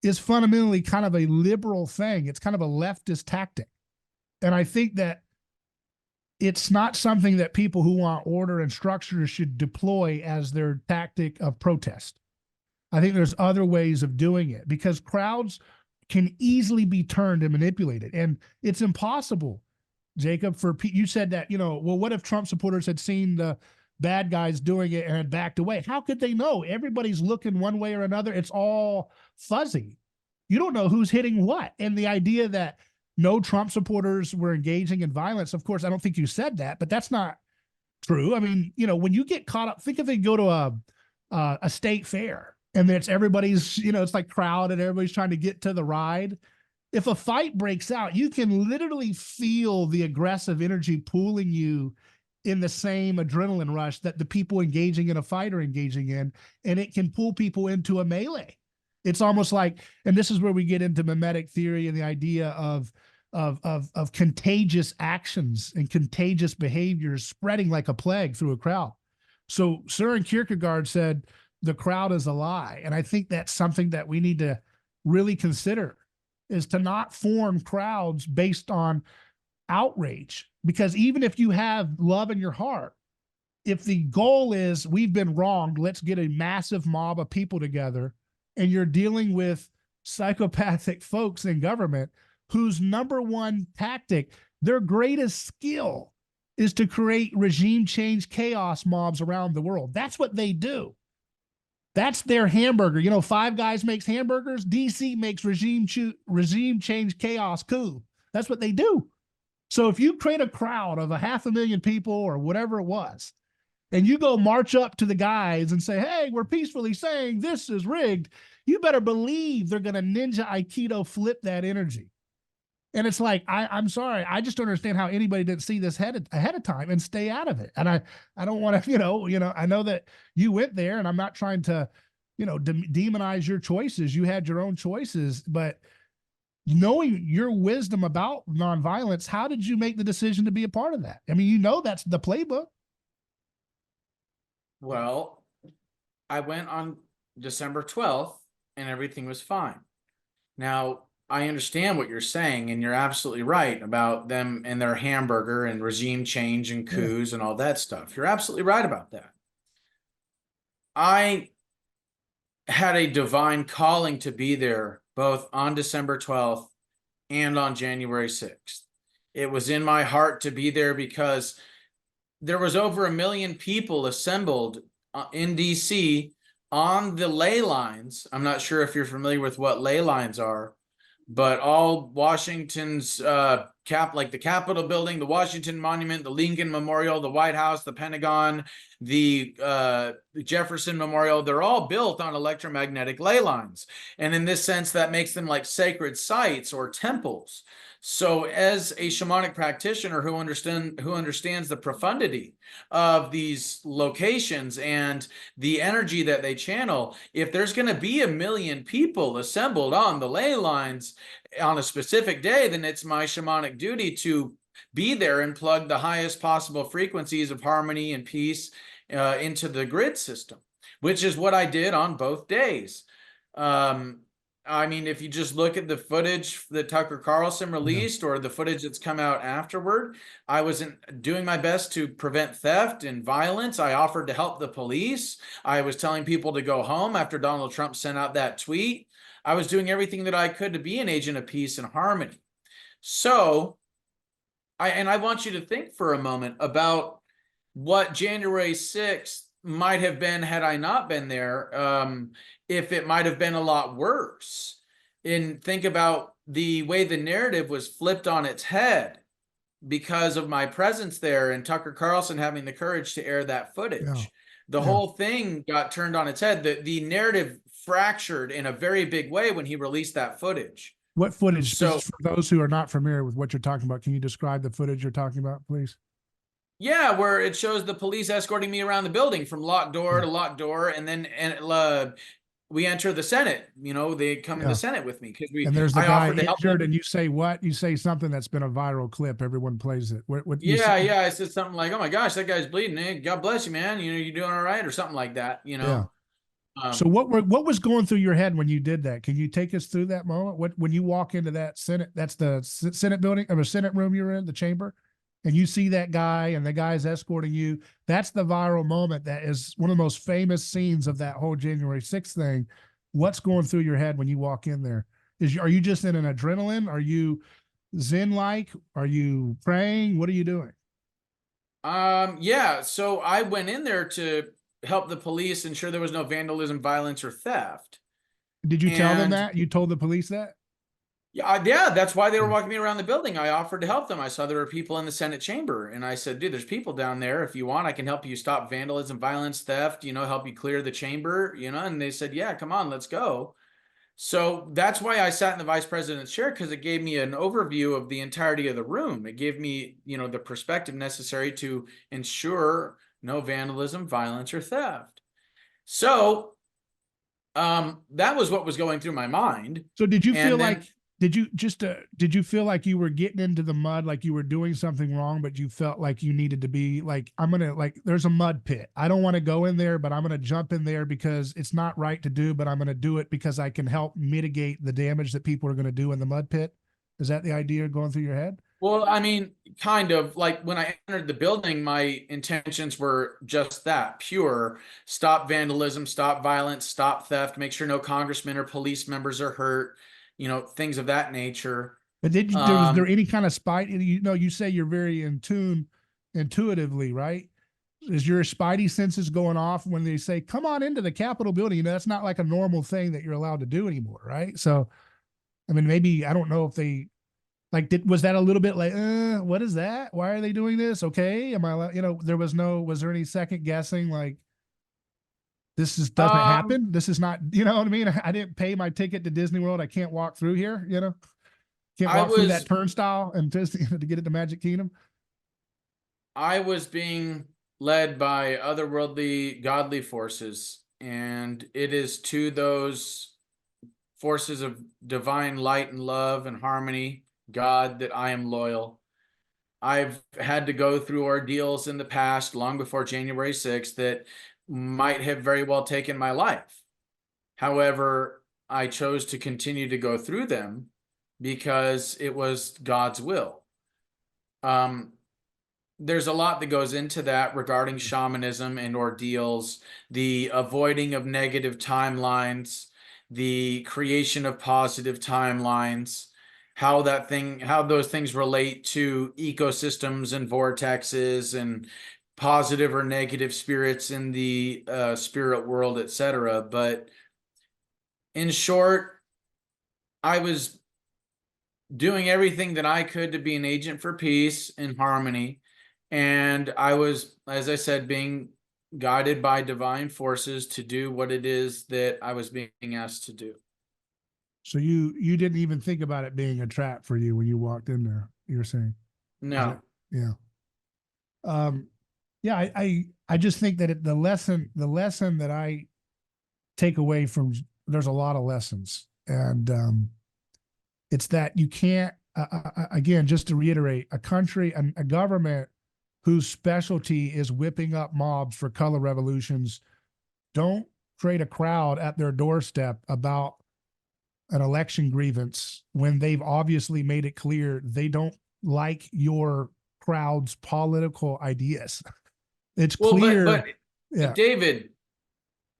is fundamentally kind of a liberal thing. It's kind of a leftist tactic. And I think that it's not something that people who want order and structure should deploy as their tactic of protest. I think there's other ways of doing it because crowds can easily be turned and manipulated. And it's impossible, Jacob, you said that, well, what if Trump supporters had seen the bad guys doing it and had backed away? How could they know? Everybody's looking one way or another. It's all fuzzy. You don't know who's hitting what. And the idea that no Trump supporters were engaging in violence, of course, I don't think you said that, but that's not true. I mean, when you get caught up, think if they go to a state fair and then it's everybody's, it's like crowded, everybody's trying to get to the ride. If a fight breaks out, you can literally feel the aggressive energy pulling you in the same adrenaline rush that the people engaging in a fight are engaging in, and it can pull people into a melee. It's almost like, and this is where we get into mimetic theory and the idea of contagious actions and contagious behaviors spreading like a plague through a crowd. So Søren Kierkegaard said, the crowd is a lie. And I think that's something that we need to really consider, is to not form crowds based on outrage. Because even if you have love in your heart, if the goal is we've been wronged, let's get a massive mob of people together, and you're dealing with psychopathic folks in government whose number one tactic, their greatest skill, is to create regime change chaos mobs around the world. That's what they do. That's their hamburger. Five Guys makes hamburgers. DC makes regime change chaos coup. That's what they do. So if you create a crowd of 500,000 people or whatever it was, and you go march up to the guys and say, hey, we're peacefully saying this is rigged, you better believe they're going to ninja Aikido flip that energy. And it's like, I'm sorry, I just don't understand how anybody didn't see this ahead of time and stay out of it. And I don't want to, I know that you went there, and I'm not trying to, demonize your choices. You had your own choices, but knowing your wisdom about nonviolence, how did you make the decision to be a part of that? I mean, that's the playbook. Well, I went on December 12th and everything was fine. Now, I understand what you're saying, and you're absolutely right about them and their hamburger and regime change and coups and all that stuff. You're absolutely right about that. I had a divine calling to be there both on December 12th and on January 6th. It was in my heart to be there because there was over 1 million people assembled in DC on the ley lines. I'm not sure if you're familiar with what ley lines are, but all Washington's like the Capitol building, the Washington Monument, the Lincoln Memorial, the White House, the Pentagon, the Jefferson Memorial, they're all built on electromagnetic ley lines. And in this sense, that makes them like sacred sites or temples. So as a shamanic practitioner who understands the profundity of these locations and the energy that they channel, if there's going to be 1 million people assembled on the ley lines on a specific day, then it's my shamanic duty to be there and plug the highest possible frequencies of harmony and peace into the grid system, which is what I did on both days. I mean, if you just look at the footage that Tucker Carlson released or the footage that's come out afterward, I was doing my best to prevent theft and violence. I offered to help the police. I was telling people to go home after Donald Trump sent out that tweet. I was doing everything that I could to be an agent of peace and harmony. So, I want you to think for a moment about what January 6th might have been had I not been there, if it might have been a lot worse. And think about the way the narrative was flipped on its head because of my presence there and Tucker Carlson having the courage to air that Yeah. footage. The Yeah. whole thing got turned on its head. The narrative fractured in a very big way when he released that footage. What footage? So, For those who are not familiar with what you're talking about, can you describe the footage you're talking about, please? yeah, where it shows the police escorting me around the building from locked door to locked door, and then we enter the Senate. You know, they come in the Yeah. Senate with me because And there's the I guy offered to help injured, them. and you say what? You say something that's been a viral clip. Everyone plays it. What you say? Yeah, yeah. I said something like, "Oh my gosh, that guy's bleeding. Eh? God bless you, man. You know, you doing all right," or something like that. You Yeah. know. So what was going through your head when you did that? Can you take us through that moment? What when you walk into that Senate, that's the Senate building or the Senate room you're in, the chamber, and you see that guy and the guy's escorting you. That's the viral moment. That is one of the most famous scenes of that whole January 6th thing. What's going through your head when you walk in there? Are you just in an adrenaline? Are you Zen like? Are you praying? What are you doing? Yeah. So I went in there to help the police ensure there was no vandalism, violence, or theft. Did you tell them And that? You told the police that? yeah, that's why they were Yeah. walking me around the building. I offered to help them. I saw there were people in the Senate chamber, and I said, "Dude, there's people down there. If you want, I can help you stop vandalism, violence, theft. You know, help you clear the chamber. You know." And they said, "Yeah, come on, let's go." So that's why I sat in the vice president's chair, because it gave me an overview of the entirety of the room. It gave me, you know, the perspective necessary to ensure no vandalism, violence, or theft. So that was what was going through my mind. So did you feel And like then did you feel like you were getting into the mud, like you were doing something wrong, but you felt like you needed to be like, I'm gonna like there's a mud pit. I don't want to go in there, but I'm gonna jump in there because it's not right to do, but I'm gonna do it because I can help mitigate the damage that people are gonna do in the mud pit. Is that the idea going through your head? well, I mean, kind of like when I entered the building, my intentions were just that pure: stop vandalism, stop violence, stop theft, make sure no congressmen or police members are hurt, you know, things of that nature. But was there Um, any kind of spite? You know, you say you're very in tune intuitively, right? Is your spidey senses going off when they say, come on into the Capitol building? You know, that's not like a normal thing that you're allowed to do anymore, right? So, I mean, maybe, I don't know if they, like, was that a little bit like, what is that? Why are they doing this? Okay. Am I allowed, you know, was there any second guessing? Like, doesn't um, happen. This is not, you know what I mean? I didn't pay my ticket to Disney World. I can't walk through here, you know? Can't I walk through that was turnstile and just to get it to Magic Kingdom. I was being led by otherworldly, godly forces, and it is to those forces of divine light and love and harmony, God, that I am loyal. I've had to go through ordeals in the past, long before January 6th, that might have very well taken my life. However, I chose to continue to go through them because it was God's will. Um, there's a lot that goes into that regarding shamanism and ordeals, the avoiding of negative timelines, the creation of positive timelines, how those things relate to ecosystems and vortexes and positive or negative spirits in the spirit world, etc. But in short, I was doing everything that I could to be an agent for peace and harmony. And I was, as I said, being guided by divine forces to do what it is that I was being asked to do. So you didn't even think about it being a trap for you when you walked in there. You're saying, is that No. yeah? Um, yeah. I just think that the lesson that I take away from there's a lot of lessons, and it's that you can't again, just to reiterate, a country and a government whose specialty is whipping up mobs for color revolutions don't create a crowd at their doorstep about an election grievance when they've obviously made it clear they don't like your crowd's political ideas. It's Well, clear. but Yeah. David,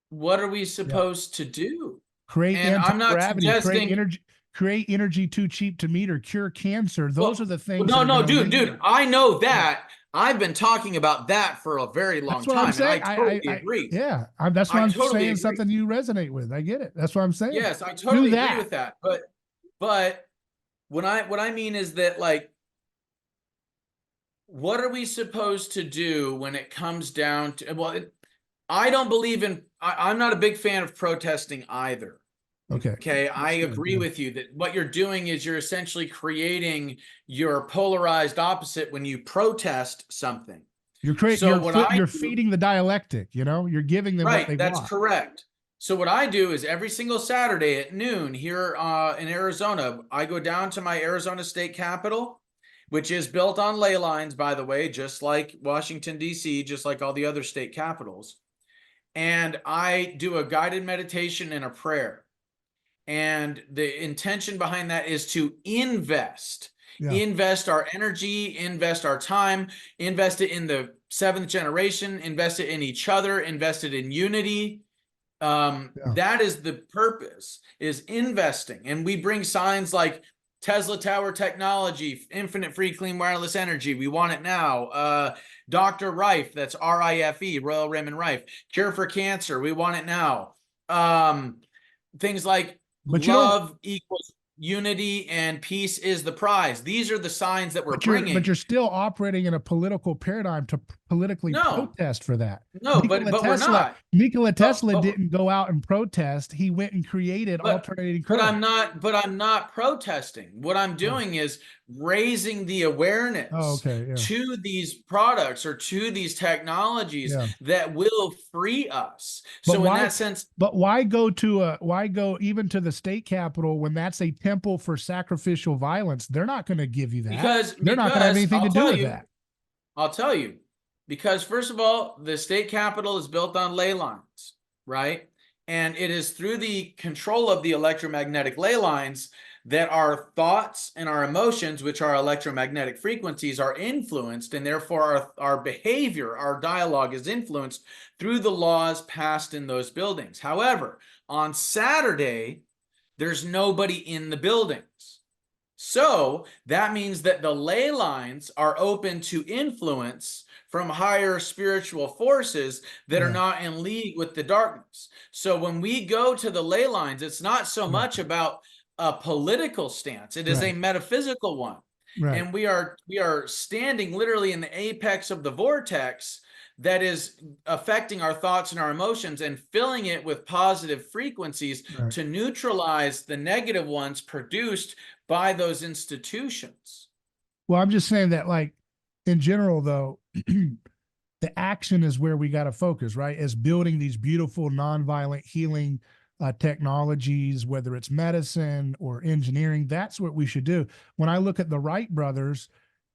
what are we Yeah. supposed to do? Create And I'm not anti-gravity, suggesting. create energy too cheap to meter, cure cancer. Those are Well, the well, things that no, are going no, to dude, alleviate. I know Yeah. that. I've been talking about that for a very That's long what I'm time, and saying. I totally agree. Yeah, that's why I I'm totally saying agree. something you resonate with. I get it. That's what I'm saying. Yes, I Do totally agree that. with that. But what I mean is that, like, what are we supposed to do when it comes down to, well, I don't believe in, I'm not a big fan of protesting either. Okay. Okay, I agree with you that what you're doing is you're essentially creating your polarized opposite when you protest something. You're you're feeding the dialectic, you're giving them what they right, that's want. correct. So what I do is every single Saturday at noon here in Arizona, I go down to my Arizona state capitol, which is built on ley lines, by the way, just like Washington, D.C., just like all the other state capitals. And I do a guided meditation and a prayer. And the intention behind that is to invest our energy, invest our time, invest it in the seventh generation, invest it in each other, invest it in unity. That is the purpose, is investing. And we bring signs like Tesla Tower technology, infinite free clean wireless energy. We want it now. Dr. Rife, that's RIFE, Royal Raymond Rife. Cure for cancer. We want it now. Things like love equals unity and peace is the prize. These are the signs that we're bringing. But you're still operating in a political paradigm to politically protest for that. No, but we're not. Nikola Tesla didn't go out and protest. He went and created alternating current. But I'm not protesting. What I'm doing is raising the awareness to these products or to these technologies that will free us. So in that sense, but why go even to the state capitol when that's a temple for sacrificial violence? They're not going to give you that. Because they're not going to have anything to do with that. I'll tell you, because first of all, the state capitol is built on ley lines, right? And it is through the control of the electromagnetic ley lines that our thoughts and our emotions, which are electromagnetic frequencies, are influenced, and therefore our behavior, our dialogue is influenced through the laws passed in those buildings. However, on Saturday, there's nobody in the buildings. So that means that the ley lines are open to influence from higher spiritual forces that are not in league with the darkness. So when we go to the ley lines, it's not so much about a political stance. It is a metaphysical one. And we are standing literally in the apex of the vortex that is affecting our thoughts and our emotions and filling it with positive frequencies to neutralize the negative ones produced by those institutions. Well, I'm just saying that, like, in general, though, the action is where we got to focus, right? As building these beautiful nonviolent healing technologies, whether it's medicine or engineering, that's what we should do. When I look at the Wright brothers,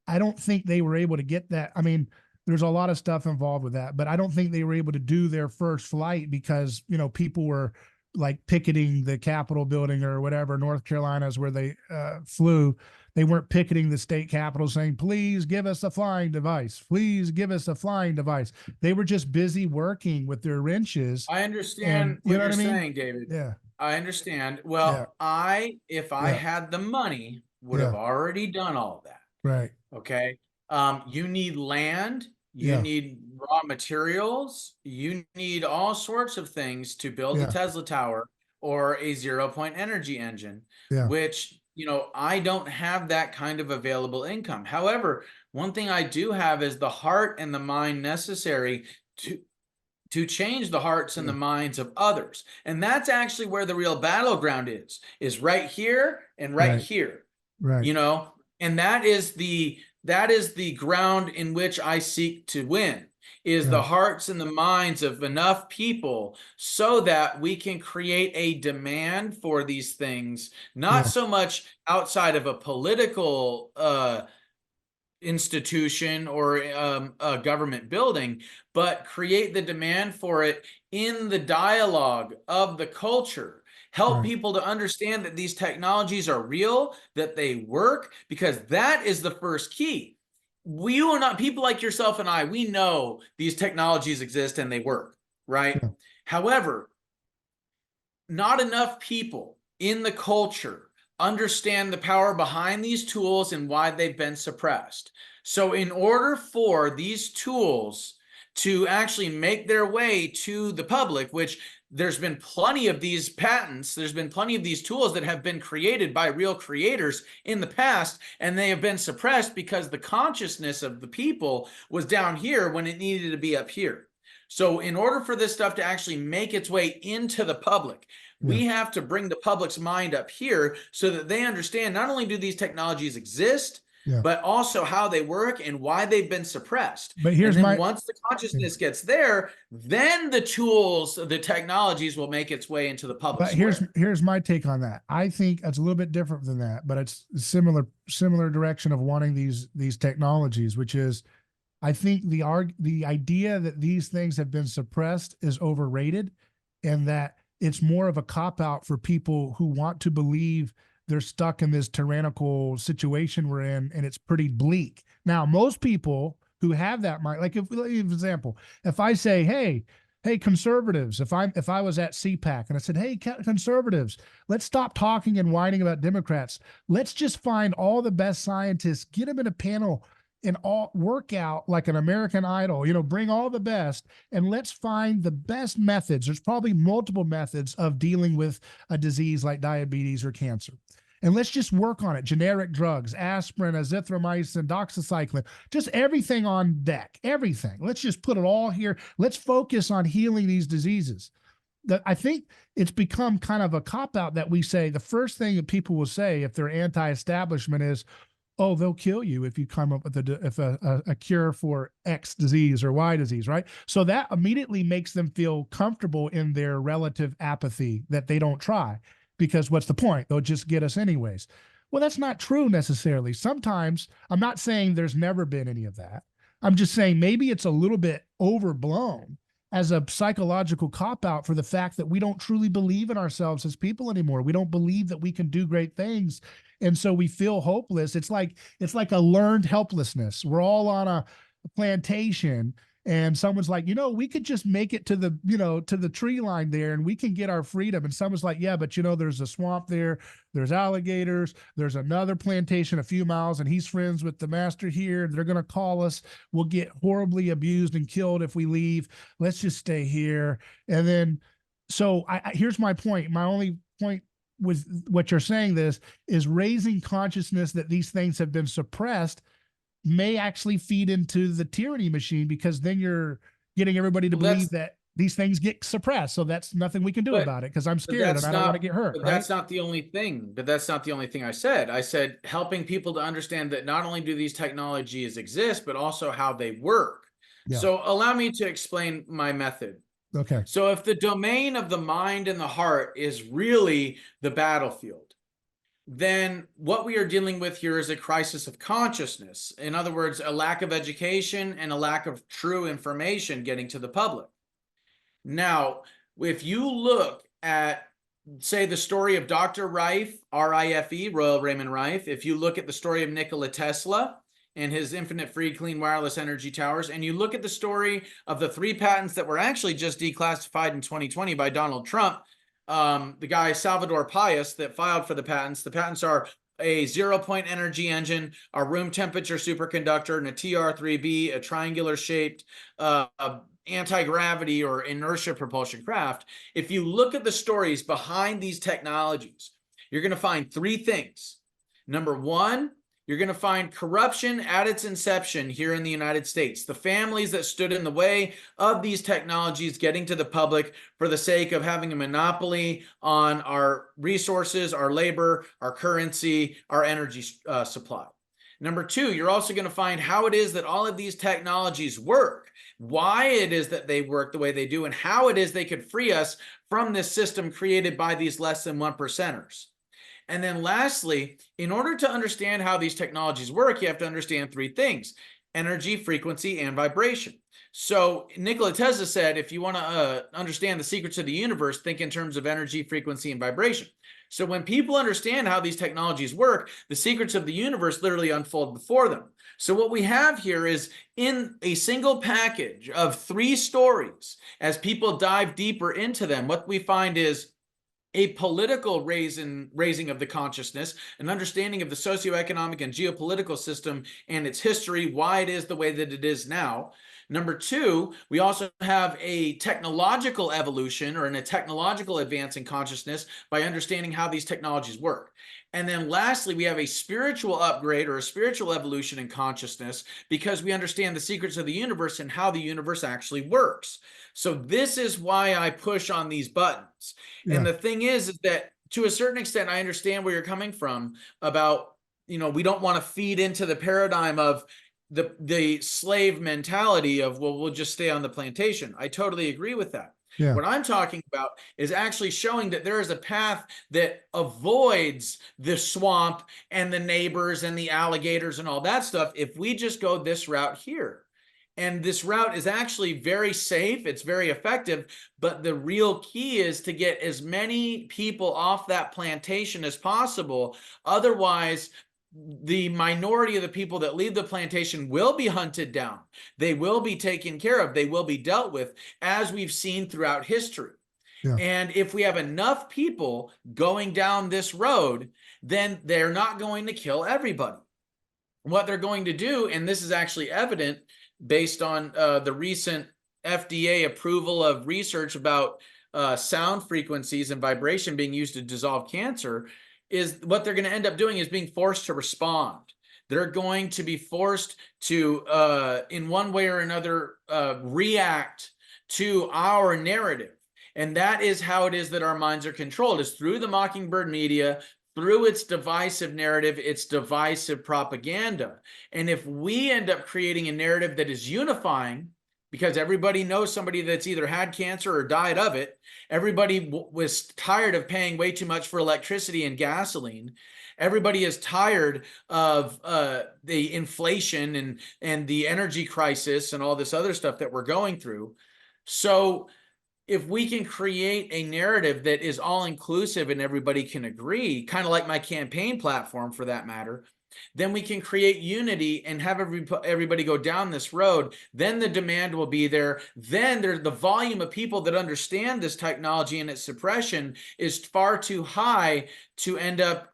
I don't think they were able to get that. I mean, there's a lot of stuff involved with that, but I don't think they were able to do their first flight because, people were like picketing the Capitol building or whatever. North Carolina is where they flew. They weren't picketing the state capitol saying, please give us a flying device. Please give us a flying device. They were just busy working with their wrenches. I understand what you're saying, David. Yeah. I understand. Well, if I had the money, would have already done all that. Right. Okay. You need land. You need raw materials. You need all sorts of things to build a Tesla tower or a 0-point energy engine, which, I don't have that kind of available income. However, one thing I do have is the heart and the mind necessary to change the hearts and the minds of others. And that's actually where the real battleground is right here and right here. Right. And that is the ground in which I seek to win, is the hearts and the minds of enough people so that we can create a demand for these things, not so much outside of a political institution or a government building, but create the demand for it in the dialogue of the culture. Help people to understand that these technologies are real, that they work, because that is the first key. We are not, people like yourself and I, we know these technologies exist and they work, right? However, not enough people in the culture understand the power behind these tools and why they've been suppressed. So in order for these tools to actually make their way to the public, which there's been plenty of these patents, there's been plenty of these tools that have been created by real creators in the past, and they have been suppressed because the consciousness of the people was down here when it needed to be up here. So in order for this stuff to actually make its way into the public, we have to bring the public's mind up here so that they understand not only do these technologies exist, but also how they work and why they've been suppressed. But here's and then once the consciousness gets there, then the tools, the technologies will make its way into the public. But here's my take on that. I think it's a little bit different than that, but it's similar direction of wanting these technologies, which is, I think the idea that these things have been suppressed is overrated, and that it's more of a cop-out for people who want to believe they're stuck in this tyrannical situation we're in, and it's pretty bleak. Now, most people who have that mind, like, for example, if I say, hey, conservatives, if I was at CPAC and I said, hey, conservatives, let's stop talking and whining about Democrats. Let's just find all the best scientists, get them in a panel, and all work out like an American Idol, bring all the best, and let's find the best methods. There's probably multiple methods of dealing with a disease like diabetes or cancer. And let's just work on it. Generic drugs, aspirin, azithromycin, doxycycline, just everything on deck, everything. Let's just put it all here. Let's focus on healing these diseases. I think it's become kind of a cop-out that we say, the first thing that people will say if they're anti-establishment is, oh, they'll kill you if you come up with a cure for X disease or Y disease, right? So that immediately makes them feel comfortable in their relative apathy that they don't try, because what's the point? They'll just get us anyways. Well, that's not true necessarily. Sometimes, I'm not saying there's never been any of that. I'm just saying maybe it's a little bit overblown as a psychological cop-out for the fact that we don't truly believe in ourselves as people anymore. We don't believe that we can do great things. And so we feel hopeless. It's like a learned helplessness. We're all on a plantation, and someone's like, we could just make it to the tree line there and we can get our freedom. And someone's like, yeah, but there's a swamp there. There's alligators. There's another plantation a few miles, and he's friends with the master here. They're going to call us. We'll get horribly abused and killed if we leave. Let's just stay here. And then, so here's my point. My only point with what you're saying is raising consciousness that these things have been suppressed may actually feed into the tyranny machine, because then you're getting everybody to believe that these things get suppressed. So that's nothing we can do about it, because I'm scared and I don't want to get hurt. But that's not the only thing. But that's not the only thing I said. I said helping people to understand that not only do these technologies exist, but also how they work. Yeah. So allow me to explain my method. Okay. So if the domain of the mind and the heart is really the battlefield, then what we are dealing with here is a crisis of consciousness. In other words, a lack of education and a lack of true information getting to the public. Now, if you look at, say, the story of Dr. Rife, R-I-F-E, Royal Raymond Rife, if you look at the story of Nikola Tesla and his infinite free clean wireless energy towers, and you look at the story of the 3 patents that were actually just declassified in 2020 by Donald Trump, the guy Salvador Payas that filed for the patents are a 0-point energy engine, a room temperature superconductor, and a TR-3B, a triangular shaped anti-gravity or inertia propulsion craft. If you look at the stories behind these technologies, you're going to find 3 things. Number 1, you're going to find corruption at its inception here in the United States. The families that stood in the way of these technologies getting to the public for the sake of having a monopoly on our resources, our labor, our currency, our energy supply. Number 2, you're also going to find how it is that all of these technologies work, why it is that they work the way they do, and how it is they could free us from this system created by these less than 1%ers. And then lastly, in order to understand how these technologies work, you have to understand 3 things: energy, frequency, and vibration. So Nikola Tesla said, if you want to understand the secrets of the universe, think in terms of energy, frequency, and vibration. So when people understand how these technologies work, the secrets of the universe literally unfold before them. So what we have here is, in a single package of 3 stories, as people dive deeper into them, what we find is a political raising of the consciousness, an understanding of the socioeconomic and geopolitical system and its history, why it is the way that it is now. Number two, we also have a technological evolution or a technological advance in consciousness by understanding how these technologies work. And then lastly, we have a spiritual upgrade or a spiritual evolution in consciousness because we understand the secrets of the universe and how the universe actually works. So this is why I push on these buttons. Yeah. And the thing is that to a certain extent, I understand where you're coming from about, we don't want to feed into the paradigm of the slave mentality of, well, we'll just stay on the plantation. I totally agree with that. Yeah. What I'm talking about is actually showing that there is a path that avoids the swamp and the neighbors and the alligators and all that stuff if we just go this route here. And this route is actually very safe. It's very effective. But the real key is to get as many people off that plantation as possible. Otherwise, the minority of the people that leave the plantation will be hunted down. They will be taken care of. They will be dealt with, as we've seen throughout history. Yeah. And if we have enough people going down this road, then they're not going to kill everybody. What they're going to do, and this is actually evident based on the recent FDA approval of research about sound frequencies and vibration being used to dissolve cancer, is what they're going to end up doing is being forced to respond. They're going to be forced to, in one way or another, react to our narrative. And that is how it is that our minds are controlled, is through the Mockingbird media, through its divisive narrative, its divisive propaganda. And if we end up creating a narrative that is unifying, because everybody knows somebody that's either had cancer or died of it. Everybody was tired of paying way too much for electricity and gasoline. Everybody is tired of the inflation and the energy crisis and all this other stuff that we're going through. So if we can create a narrative that is all inclusive and everybody can agree, kind of like my campaign platform for that matter, then we can create unity and have everybody go down this road. Then the demand will be there. Then there's the volume of people that understand this technology and its suppression is far too high to end up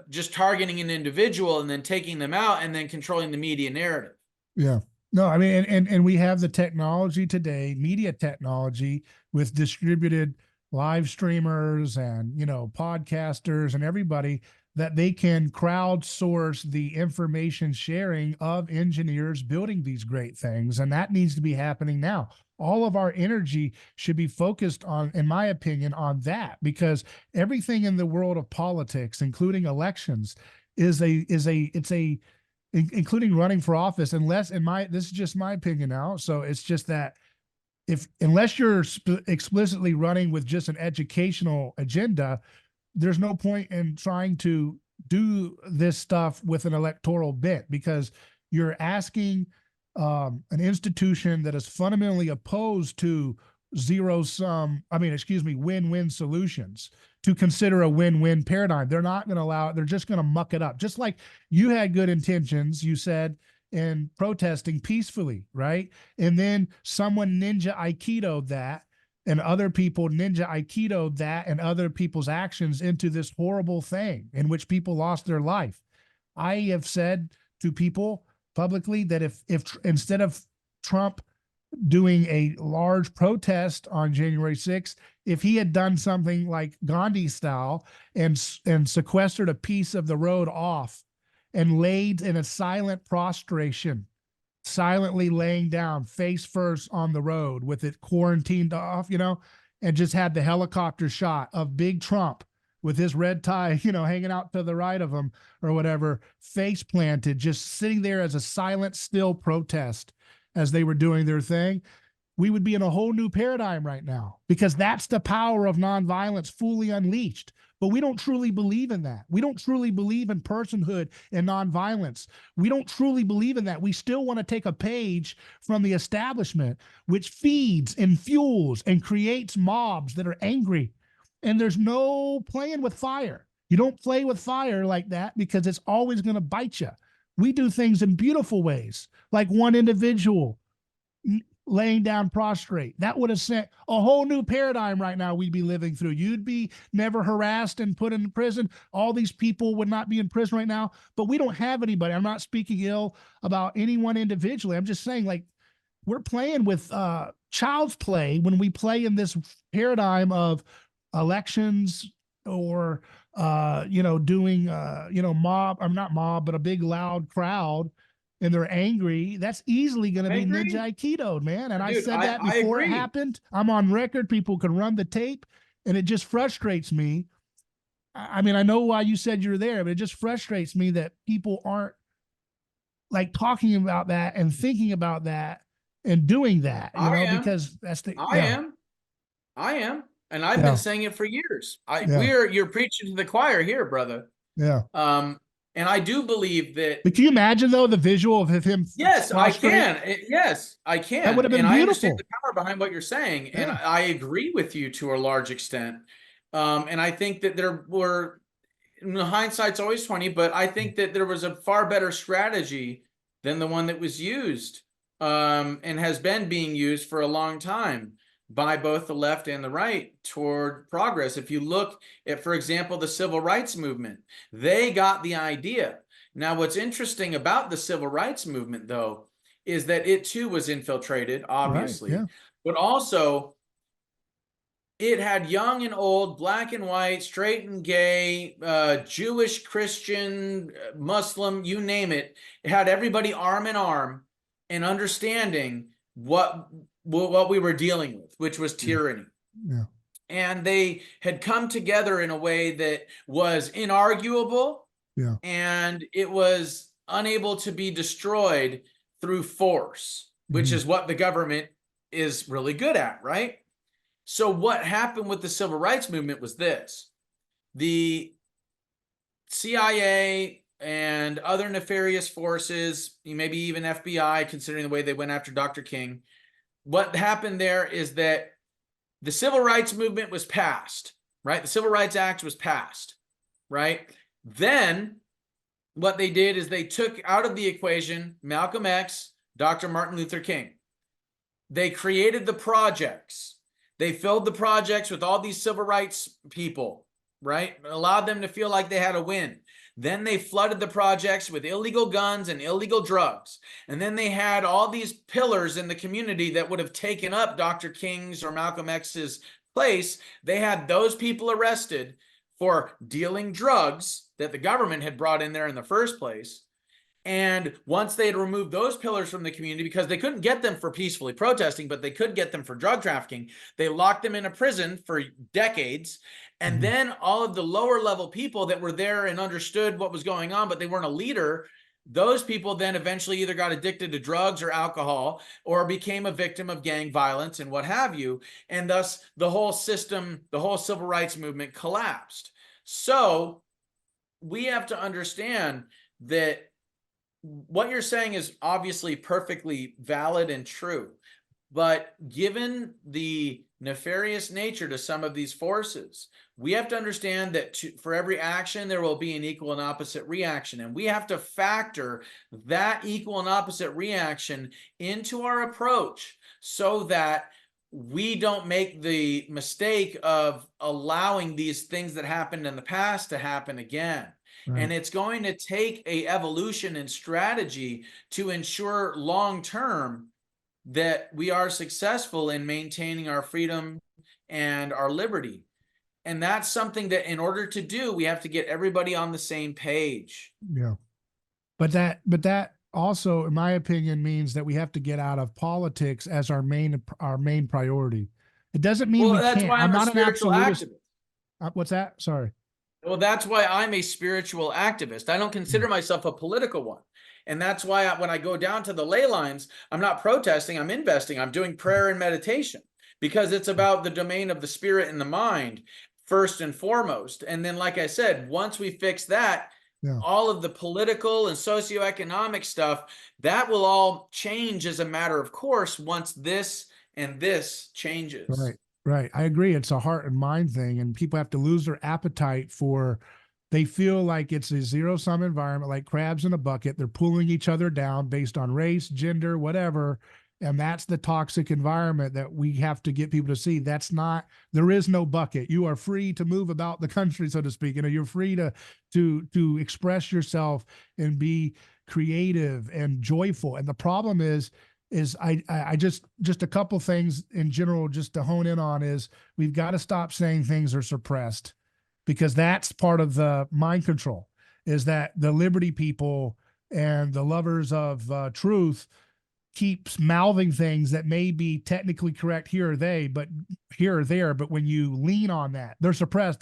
just targeting an individual and then taking them out and then controlling the media narrative. Yeah. No, I mean, and we have the technology today, media technology with distributed live streamers and, podcasters and everybody that they can crowdsource the information sharing of engineers building these great things. And that needs to be happening now. All of our energy should be focused on, in my opinion, on that, because everything in the world of politics, including elections, including running for office, this is just my opinion now. So it's just that unless you're explicitly running with just an educational agenda, there's no point in trying to do this stuff with an electoral bent, because you're asking an institution that is fundamentally opposed to win-win solutions to consider a win-win paradigm. They're not going to allow it. They're just going to muck it up. Just like you had good intentions, you said, in protesting peacefully, right? And then someone ninja Aikido'd that, and other people ninja Aikido'd that and other people's actions into this horrible thing in which people lost their life. I have said to people publicly that if instead of Trump doing a large protest on January 6th, if he had done something like Gandhi style and sequestered a piece of the road off and laid in a silent prostration, silently laying down face first on the road with it quarantined off, and just had the helicopter shot of big Trump with his red tie, hanging out to the right of him or whatever, face planted, just sitting there as a silent, still protest as they were doing their thing, we would be in a whole new paradigm right now, because that's the power of nonviolence fully unleashed. But we don't truly believe in that. We don't truly believe in personhood and nonviolence. We don't truly believe in that. We still want to take a page from the establishment, which feeds and fuels and creates mobs that are angry. And there's no playing with fire. You don't play with fire like that, because it's always going to bite you. We do things in beautiful ways, like one individual laying down prostrate. That would have sent a whole new paradigm right now we'd be living through. You'd be never harassed and put in prison. All these people would not be in prison right now, but we don't have anybody. I'm not speaking ill about anyone individually. I'm just saying, like, we're playing with child's play when we play in this paradigm of elections or doing mob, I'm not mob, but a big loud crowd, and they're angry. That's easily going to I be agree. ninja aikido, man. And I Dude, said that I before it agree. happened. I'm on record. People can run the tape, and it just frustrates me. I mean, I know why you said you're there, but it just frustrates me that people aren't like talking about that and thinking about that and doing that, I am. because that's the, I yeah, am. I am. And I've been yeah, saying it for years. yeah, You're preaching to the choir here, brother. yeah. Um, and I do believe that, But can you imagine though the visual of him yes, I prostrate? can. Yes, I That would can. have And been I understand beautiful. the power behind what you're saying. And Yeah. I agree with you to a large extent. And I think that there were, hindsight's always 20, but I think that there was a far better strategy than the one that was used, and has been being used for a long time by both the left and the right toward progress. If you look at, for example, the civil rights movement, they got the idea. Now, what's interesting about the civil rights movement, though, is that it too was infiltrated, Right. obviously, Yeah. but also it had young and old, black and white, straight and gay, Jewish, Christian, Muslim, you name it. It had everybody arm in arm and understanding what we were dealing with, which was tyranny. Yeah. And they had come together in a way that was inarguable, Yeah. and it was unable to be destroyed through force, which Mhm. is what the government is really good at, right? So what happened with the civil rights movement was this: the CIA and other nefarious forces, maybe even FBI, considering the way they went after Dr. King, what happened there is that the civil rights movement was passed, right? The Civil Rights Act was passed, right? Then what they did is they took out of the equation Malcolm X, Dr. Martin Luther King. They created the projects. They filled the projects with all these civil rights people, right? Allowed them to feel like they had a win. Then they flooded the projects with illegal guns and illegal drugs. And then they had all these pillars in the community that would have taken up Dr. King's or Malcolm X's place. They had those people arrested for dealing drugs that the government had brought in there in the first place. And once they had removed those pillars from the community, because they couldn't get them for peacefully protesting, but they could get them for drug trafficking, they locked them in a prison for decades. And then all of the lower level people that were there and understood what was going on, but they weren't a leader, those people then eventually either got addicted to drugs or alcohol or became a victim of gang violence and what have you. And thus the whole system, the whole civil rights movement collapsed. So we have to understand that what you're saying is obviously perfectly valid and true, but given the nefarious nature to some of these forces, we have to understand that for every action, there will be an equal and opposite reaction. And we have to factor that equal and opposite reaction into our approach so that we don't make the mistake of allowing these things that happened in the past to happen again. Right. And it's going to take a evolution and strategy to ensure long term that we are successful in maintaining our freedom and our liberty. And that's something that in order to do, we have to get everybody on the same page. Yeah. But that also, in my opinion, means that we have to get out of politics as our main priority. It doesn't mean Well, we that's can't. why I'm I'm a not an spiritual absolutist. activist. What's that? Sorry. Well, that's why I'm a spiritual activist. I don't consider myself a political one. And that's why when I go down to the ley lines, I'm not protesting, I'm investing, I'm doing prayer and meditation because it's about the domain of the spirit and the mind first and foremost. And then, like I said, once we fix that, Yeah. all of the political and socioeconomic stuff, that will all change as a matter of course once this and this changes. Right. Right. I agree. It's a heart and mind thing, and people have to lose their appetite for. They feel like it's a zero-sum environment, like crabs in a bucket. They're pulling each other down based on race, gender, whatever, And that's the toxic environment that we have to get people to see. There is no bucket. You are free to move about the country, so to speak. You're free to express yourself and be creative and joyful. And the problem is I just a couple things in general just to hone in on is we've got to stop saying things are suppressed, because that's part of the mind control, is that the liberty people and the lovers of truth keeps mouthing things that may be technically correct here or there, but when you lean on that, they're suppressed.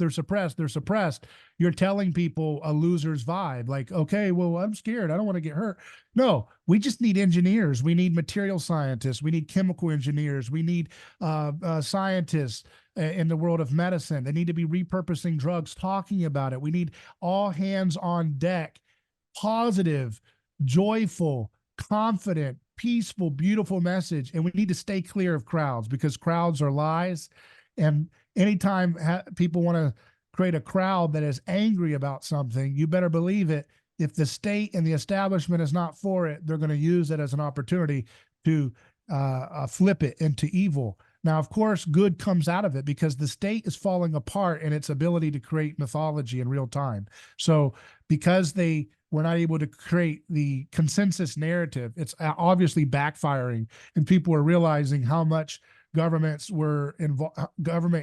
You're telling people a loser's vibe, like, okay, well, I'm scared, I don't want to get hurt. No, we just need engineers, we need material scientists, we need chemical engineers, we need scientists in the world of medicine. They need to be repurposing drugs, talking about it. We need all hands on deck, positive, joyful, confident, peaceful, beautiful message. And we need to stay clear of crowds, because crowds are lies. And anytime people want to create a crowd that is angry about something, you better believe it. If the state and the establishment is not for it, they're going to use it as an opportunity to flip it into evil. Now, of course, good comes out of it, because the state is falling apart in its ability to create mythology in real time. So because they were not able to create the consensus narrative, it's obviously backfiring, and people are realizing how much government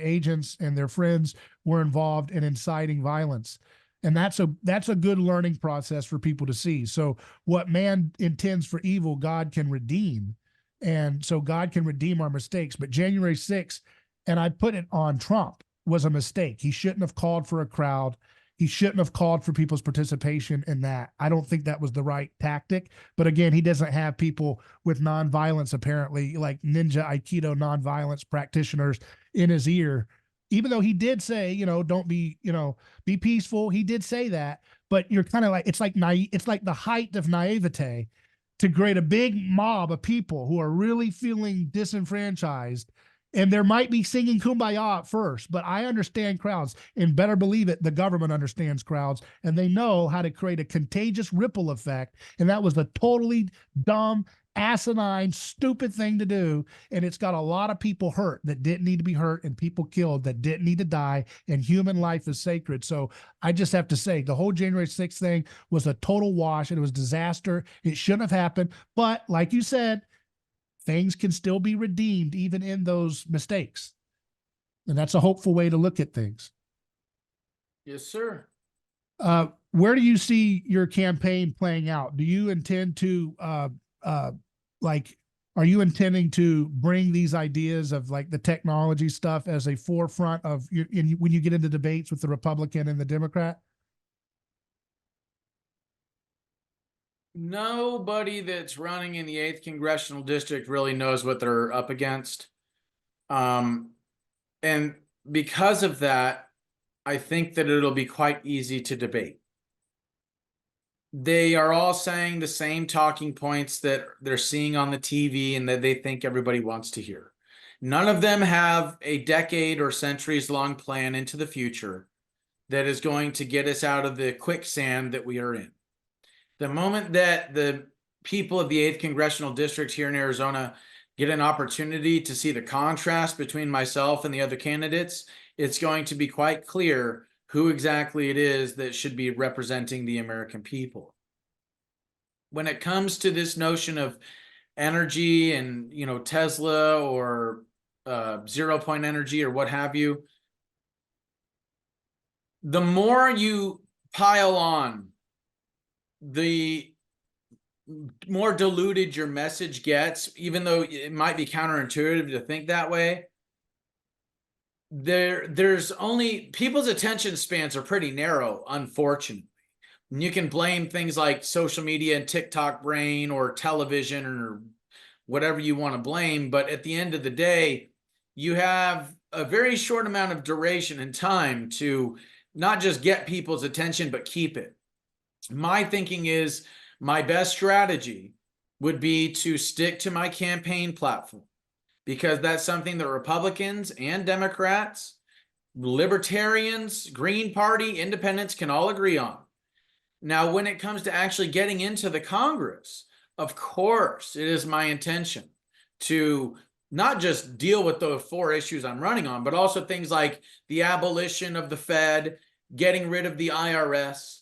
agents and their friends were involved in inciting violence. And that's a good learning process for people to see. So what man intends for evil, God can redeem. And so God can redeem our mistakes. But January 6th, and I put it on Trump, was a mistake. He shouldn't have called for a crowd. He shouldn't have called for people's participation in that. I don't think that was the right tactic. But again, he doesn't have people with nonviolence, apparently, like ninja Aikido nonviolence practitioners in his ear. Even though he did say, don't be, be peaceful. He did say that, but you're kind of like, it's like the height of naivete to create a big mob of people who are really feeling disenfranchised. And there might be singing Kumbaya at first, but I understand crowds, and better believe it, the government understands crowds, and they know how to create a contagious ripple effect. And that was the totally dumb, asinine, stupid thing to do. And it's got a lot of people hurt that didn't need to be hurt, and people killed that didn't need to die. And human life is sacred. So I just have to say, the whole January 6th thing was a total wash, and it was disaster. It shouldn't have happened. But like you said, things can still be redeemed even in those mistakes. And that's a hopeful way to look at things. Yes, sir. Where do you see your campaign playing out? Do you intend to, are you intending to bring these ideas of like the technology stuff as a forefront of when you get into debates with the Republican and the Democrat? Nobody that's running in the 8th congressional district really knows what they're up against. And because of that, I think that it'll be quite easy to debate. They are all saying the same talking points that they're seeing on the TV and that they think everybody wants to hear. None of them have a decade or centuries long plan into the future that is going to get us out of the quicksand that we are in. The moment that the people of the 8th congressional district here in Arizona get an opportunity to see the contrast between myself and the other candidates, it's going to be quite clear who exactly it is that should be representing the American people. When it comes to this notion of energy and, Tesla or 0 point energy or what have you, the more you pile on, the more diluted your message gets, even though it might be counterintuitive to think that way. There's only people's attention spans are pretty narrow, unfortunately. And you can blame things like social media and TikTok brain or television or whatever you want to blame. But at the end of the day, you have a very short amount of duration and time to not just get people's attention, but keep it. My thinking is my best strategy would be to stick to my campaign platform, because that's something that Republicans and Democrats, libertarians, Green Party, independents can all agree on. Now, when it comes to actually getting into the Congress, of course, it is my intention to not just deal with the 4 issues I'm running on, but also things like the abolition of the Fed, getting rid of the IRS,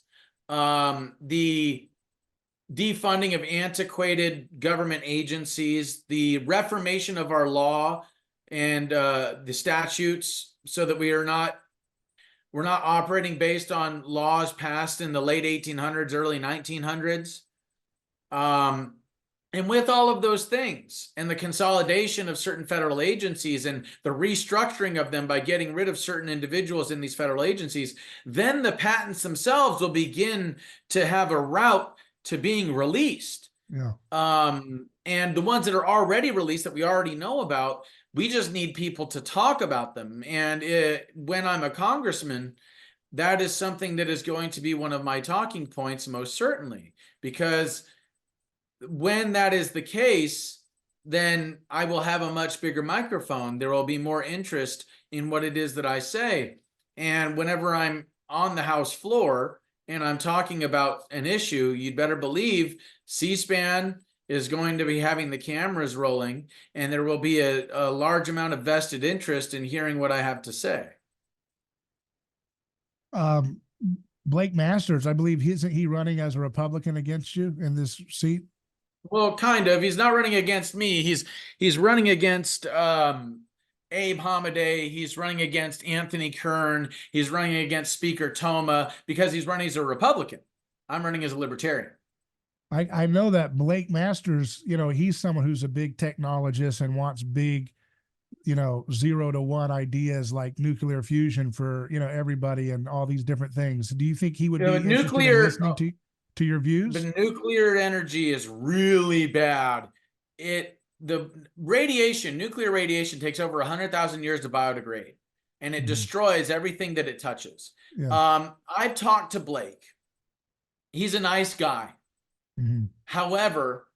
the defunding of antiquated government agencies, the reformation of our law and the statutes, so that we're not operating based on laws passed in the late 1800s, early 1900s. And with all of those things and the consolidation of certain federal agencies and the restructuring of them by getting rid of certain individuals in these federal agencies, then the patents themselves will begin to have a route to being released. Yeah. And the ones that are already released that we already know about, we just need people to talk about them. And when I'm a congressman, that is something that is going to be one of my talking points, most certainly, because when that is the case, then I will have a much bigger microphone. There will be more interest in what it is that I say. And whenever I'm on the House floor and I'm talking about an issue, you'd better believe C-SPAN is going to be having the cameras rolling, and there will be a large amount of vested interest in hearing what I have to say. Blake Masters, I believe, isn't he running as a Republican against you in this seat? Well, kind of. He's not running against me. He's running against Abe Hamadeh. He's running against Anthony Kern. He's running against Speaker Toma because he's running as a Republican. I'm running as a libertarian. I know that Blake Masters, he's someone who's a big technologist and wants big, 0 to 1 ideas like nuclear fusion for, everybody and all these different things. Do you think he would be interested in listening to your views? The nuclear energy is really bad. The nuclear radiation takes over 100,000 years to biodegrade, and it destroys everything that it touches. Yeah. I've talked to Blake. He's a nice guy. However,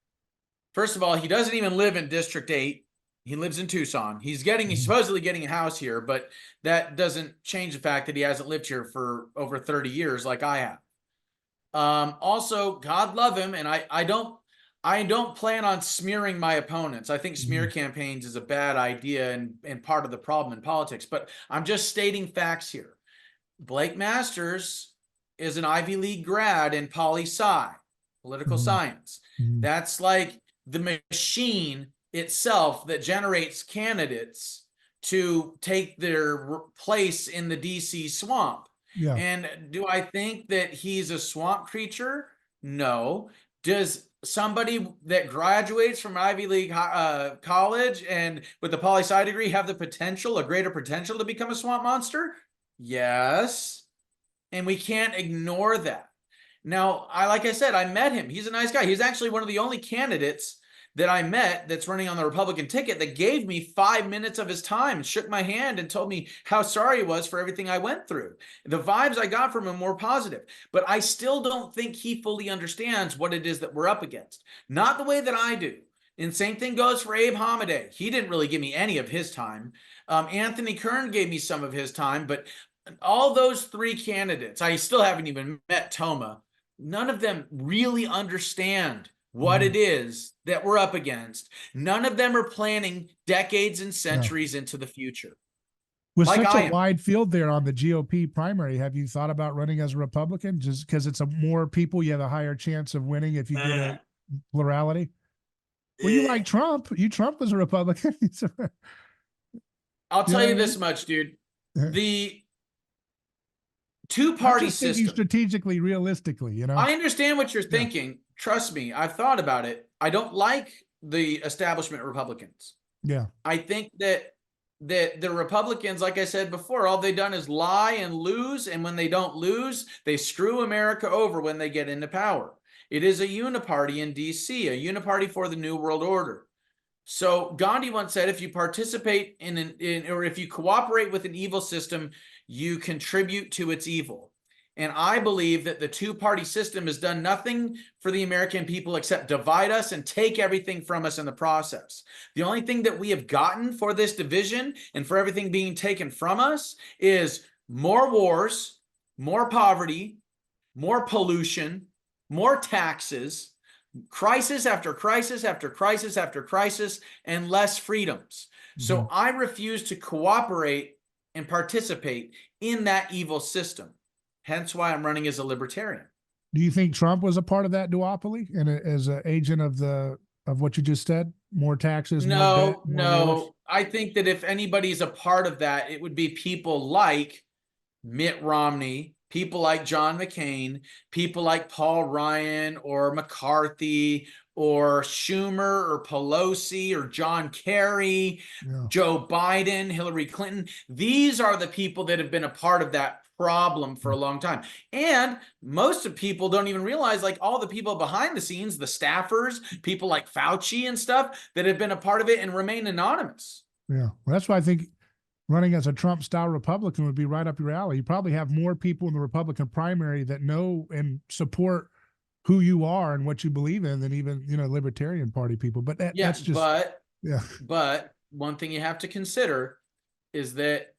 first of all, he doesn't even live in District 8. He lives in Tucson. He's supposedly getting a house here, but that doesn't change the fact that he hasn't lived here for over 30 years like I have. Also, God love him, and I don't plan on smearing my opponents. I think smear campaigns is a bad idea and part of the problem in politics, but I'm just stating facts here. Blake Masters is an Ivy League grad in poli-sci, political science. That's like the machine itself that generates candidates to take their place in the DC swamp. Yeah. And do I think that he's a swamp creature? No. Does somebody that graduates from Ivy League college and with a poli-sci degree have a greater potential to become a swamp monster? Yes. And we can't ignore that. Now, like I said, I met him. He's a nice guy. He's actually one of the only candidates that I met that's running on the Republican ticket that gave me 5 minutes of his time, shook my hand and told me how sorry he was for everything I went through. The vibes I got from him were positive, but I still don't think he fully understands what it is that we're up against. Not the way that I do. And same thing goes for Abe Hamadeh. He didn't really give me any of his time. Anthony Kern gave me some of his time, but all those 3 candidates, I still haven't even met Toma. None of them really understand what it is that we're up against. None of them are planning decades and centuries into the future. With such a wide field there on the GOP primary, have you thought about running as a Republican? Just because it's more people, you have a higher chance of winning if you get a plurality? Well, you like Trump. Trump was a Republican. I'll tell you this much, dude. The two-party system. Strategically, realistically, I understand what you're thinking. Trust me, I've thought about it. I don't like the establishment Republicans. Yeah. I think that the Republicans, like I said before, all they've done is lie and lose. And when they don't lose, they screw America over when they get into power. It is a uniparty in DC, a uniparty for the New World Order. So Gandhi once said, if you participate or if you cooperate with an evil system, you contribute to its evil. And I believe that the two-party system has done nothing for the American people except divide us and take everything from us in the process. The only thing that we have gotten for this division and for everything being taken from us is more wars, more poverty, more pollution, more taxes, crisis after crisis after crisis after crisis, and less freedoms. So I refuse to cooperate and participate in that evil system. Hence why I'm running as a libertarian. Do you think Trump was a part of that duopoly and as an agent of what you just said? More taxes, more debt, more wars? No. I think that if anybody's a part of that, it would be people like Mitt Romney, people like John McCain, people like Paul Ryan or McCarthy or Schumer or Pelosi or John Kerry, Joe Biden, Hillary Clinton. These are the people that have been a part of that problem for a long time. And most of people don't even realize, like, all the people behind the scenes, the staffers, people like Fauci and stuff that have been a part of it and remain anonymous. Yeah. Well, that's why I think running as a Trump style Republican would be right up your alley. You probably have more people in the Republican primary that know and support who you are and what you believe in than even, Libertarian Party people. But that's just, but one thing you have to consider is that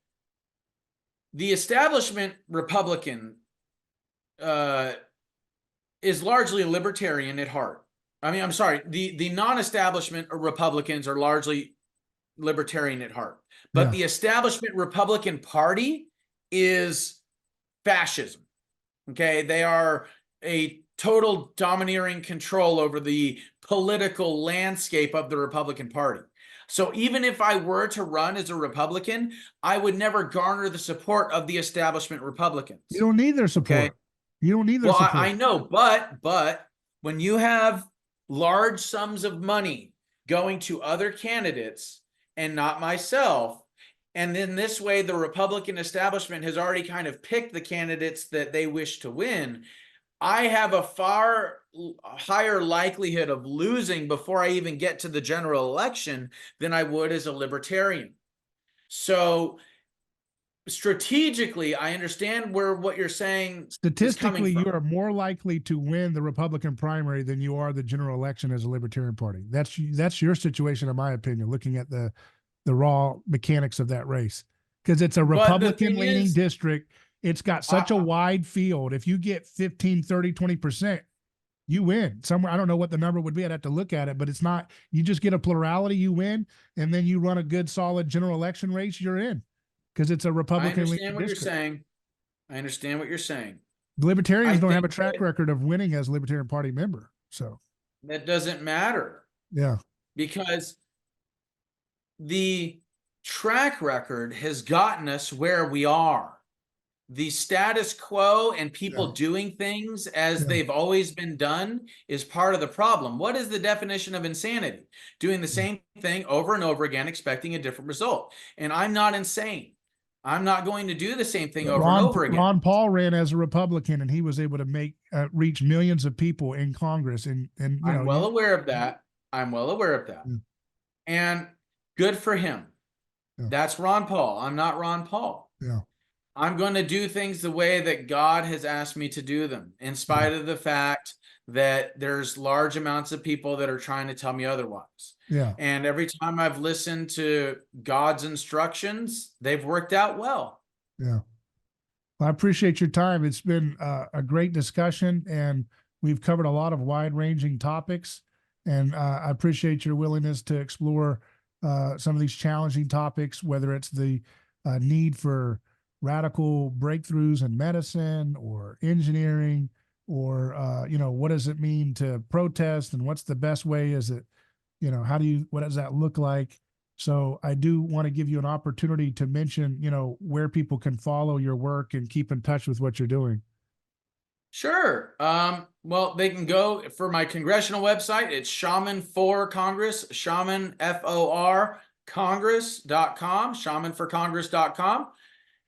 the establishment Republican is largely libertarian at heart. I mean, I'm sorry, the non-establishment Republicans are largely libertarian at heart. But the establishment Republican Party is fascism. Okay, they are a total domineering control over the political landscape of the Republican Party. So even if I were to run as a Republican, I would never garner the support of the establishment Republicans. You don't need their support. Okay? You don't need their support. I know, but when you have large sums of money going to other candidates and not myself, and then this way the Republican establishment has already kind of picked the candidates that they wish to win, I have a far higher likelihood of losing before I even get to the general election than I would as a libertarian. So strategically, I understand what you're saying. Statistically, you are more likely to win the Republican primary than you are the general election as a Libertarian Party. That's your situation, in my opinion, looking at the raw mechanics of that race, because it's a Republican-leaning district. It's got such a wide field. If you get 15, 30, 20%, you win. Somewhere, I don't know what the number would be. I'd have to look at it, but it's not, you just get a plurality, you win, and then you run a good, solid general election race, you're in. Because it's a Republican. I understand what you're saying. I understand what you're saying. The Libertarians don't have a track record of winning as a Libertarian Party member. So that doesn't matter. Yeah. Because the track record has gotten us where we are. The status quo and people doing things as they've always been done is part of the problem. What is the definition of insanity? Doing the same thing over and over again, expecting a different result. And I'm not insane. I'm not going to do the same thing over and over again. Ron Paul ran as a Republican, and he was able to reach millions of people in Congress. And I'm well aware of that. I'm well aware of that. And good for him. That's Ron Paul. I'm not Ron Paul. I'm going to do things the way that God has asked me to do them, in spite of the fact that there's large amounts of people that are trying to tell me otherwise. And every time I've listened to God's instructions, they've worked out well. Well, I appreciate your time. It's been a great discussion, and we've covered a lot of wide-ranging topics. And I appreciate your willingness to explore some of these challenging topics, whether it's the need for radical breakthroughs in medicine or engineering, or what does it mean to protest, and what's the best way? Is it, what does that look like? So I do want to give you an opportunity to mention, where people can follow your work and keep in touch with what you're doing. Sure. Well, they can go for my congressional website. It's Shaman for Congress, Shaman, FOR, Congress.com, shamanforcongress.com.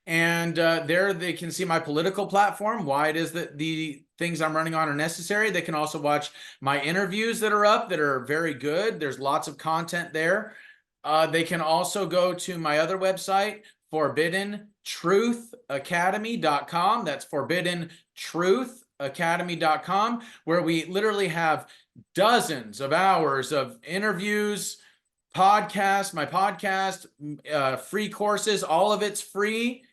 And there they can see my political platform, why it is that the things I'm running on are necessary. They can also watch my interviews that are up that are very good. There's lots of content there. They can also go to my other website, forbiddenTruthAcademy.com. That's forbiddenTruthAcademy.com, where we literally have dozens of hours of interviews, podcasts, my podcast, free courses, all of it's free.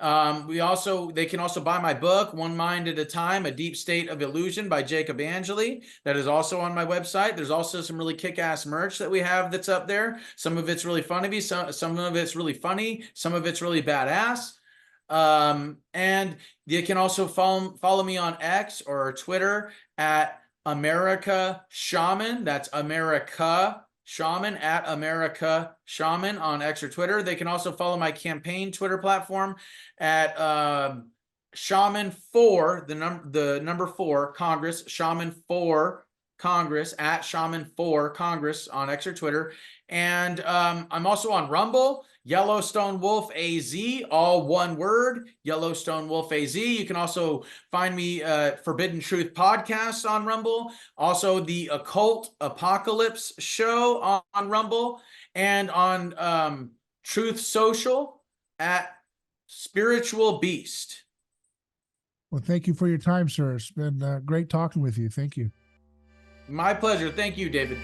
They can also buy my book, One Mind at a Time, A Deep State of Illusion by Jacob Angeli. That is also on my website. There's also some really kick-ass merch that we have that's up there. Some of it's really funny, some of it's really funny, some of it's really badass. And you can also follow me on X or Twitter at America Shaman. That's America Shaman, at America Shaman on X or Twitter. They can also follow my campaign Twitter platform at Shaman 4, the number 4 Congress, Shaman 4 Congress, at Shaman 4 Congress on X or Twitter. And I'm also on Rumble, Yellowstone Wolf AZ, all one word, Yellowstone Wolf AZ. You can also find me Forbidden Truth Podcasts on Rumble, also the Occult Apocalypse Show on Rumble, and on Truth Social at Spiritual Beast. Well, thank you for your time, sir. It's been great talking with you. Thank you. My pleasure. Thank you, David.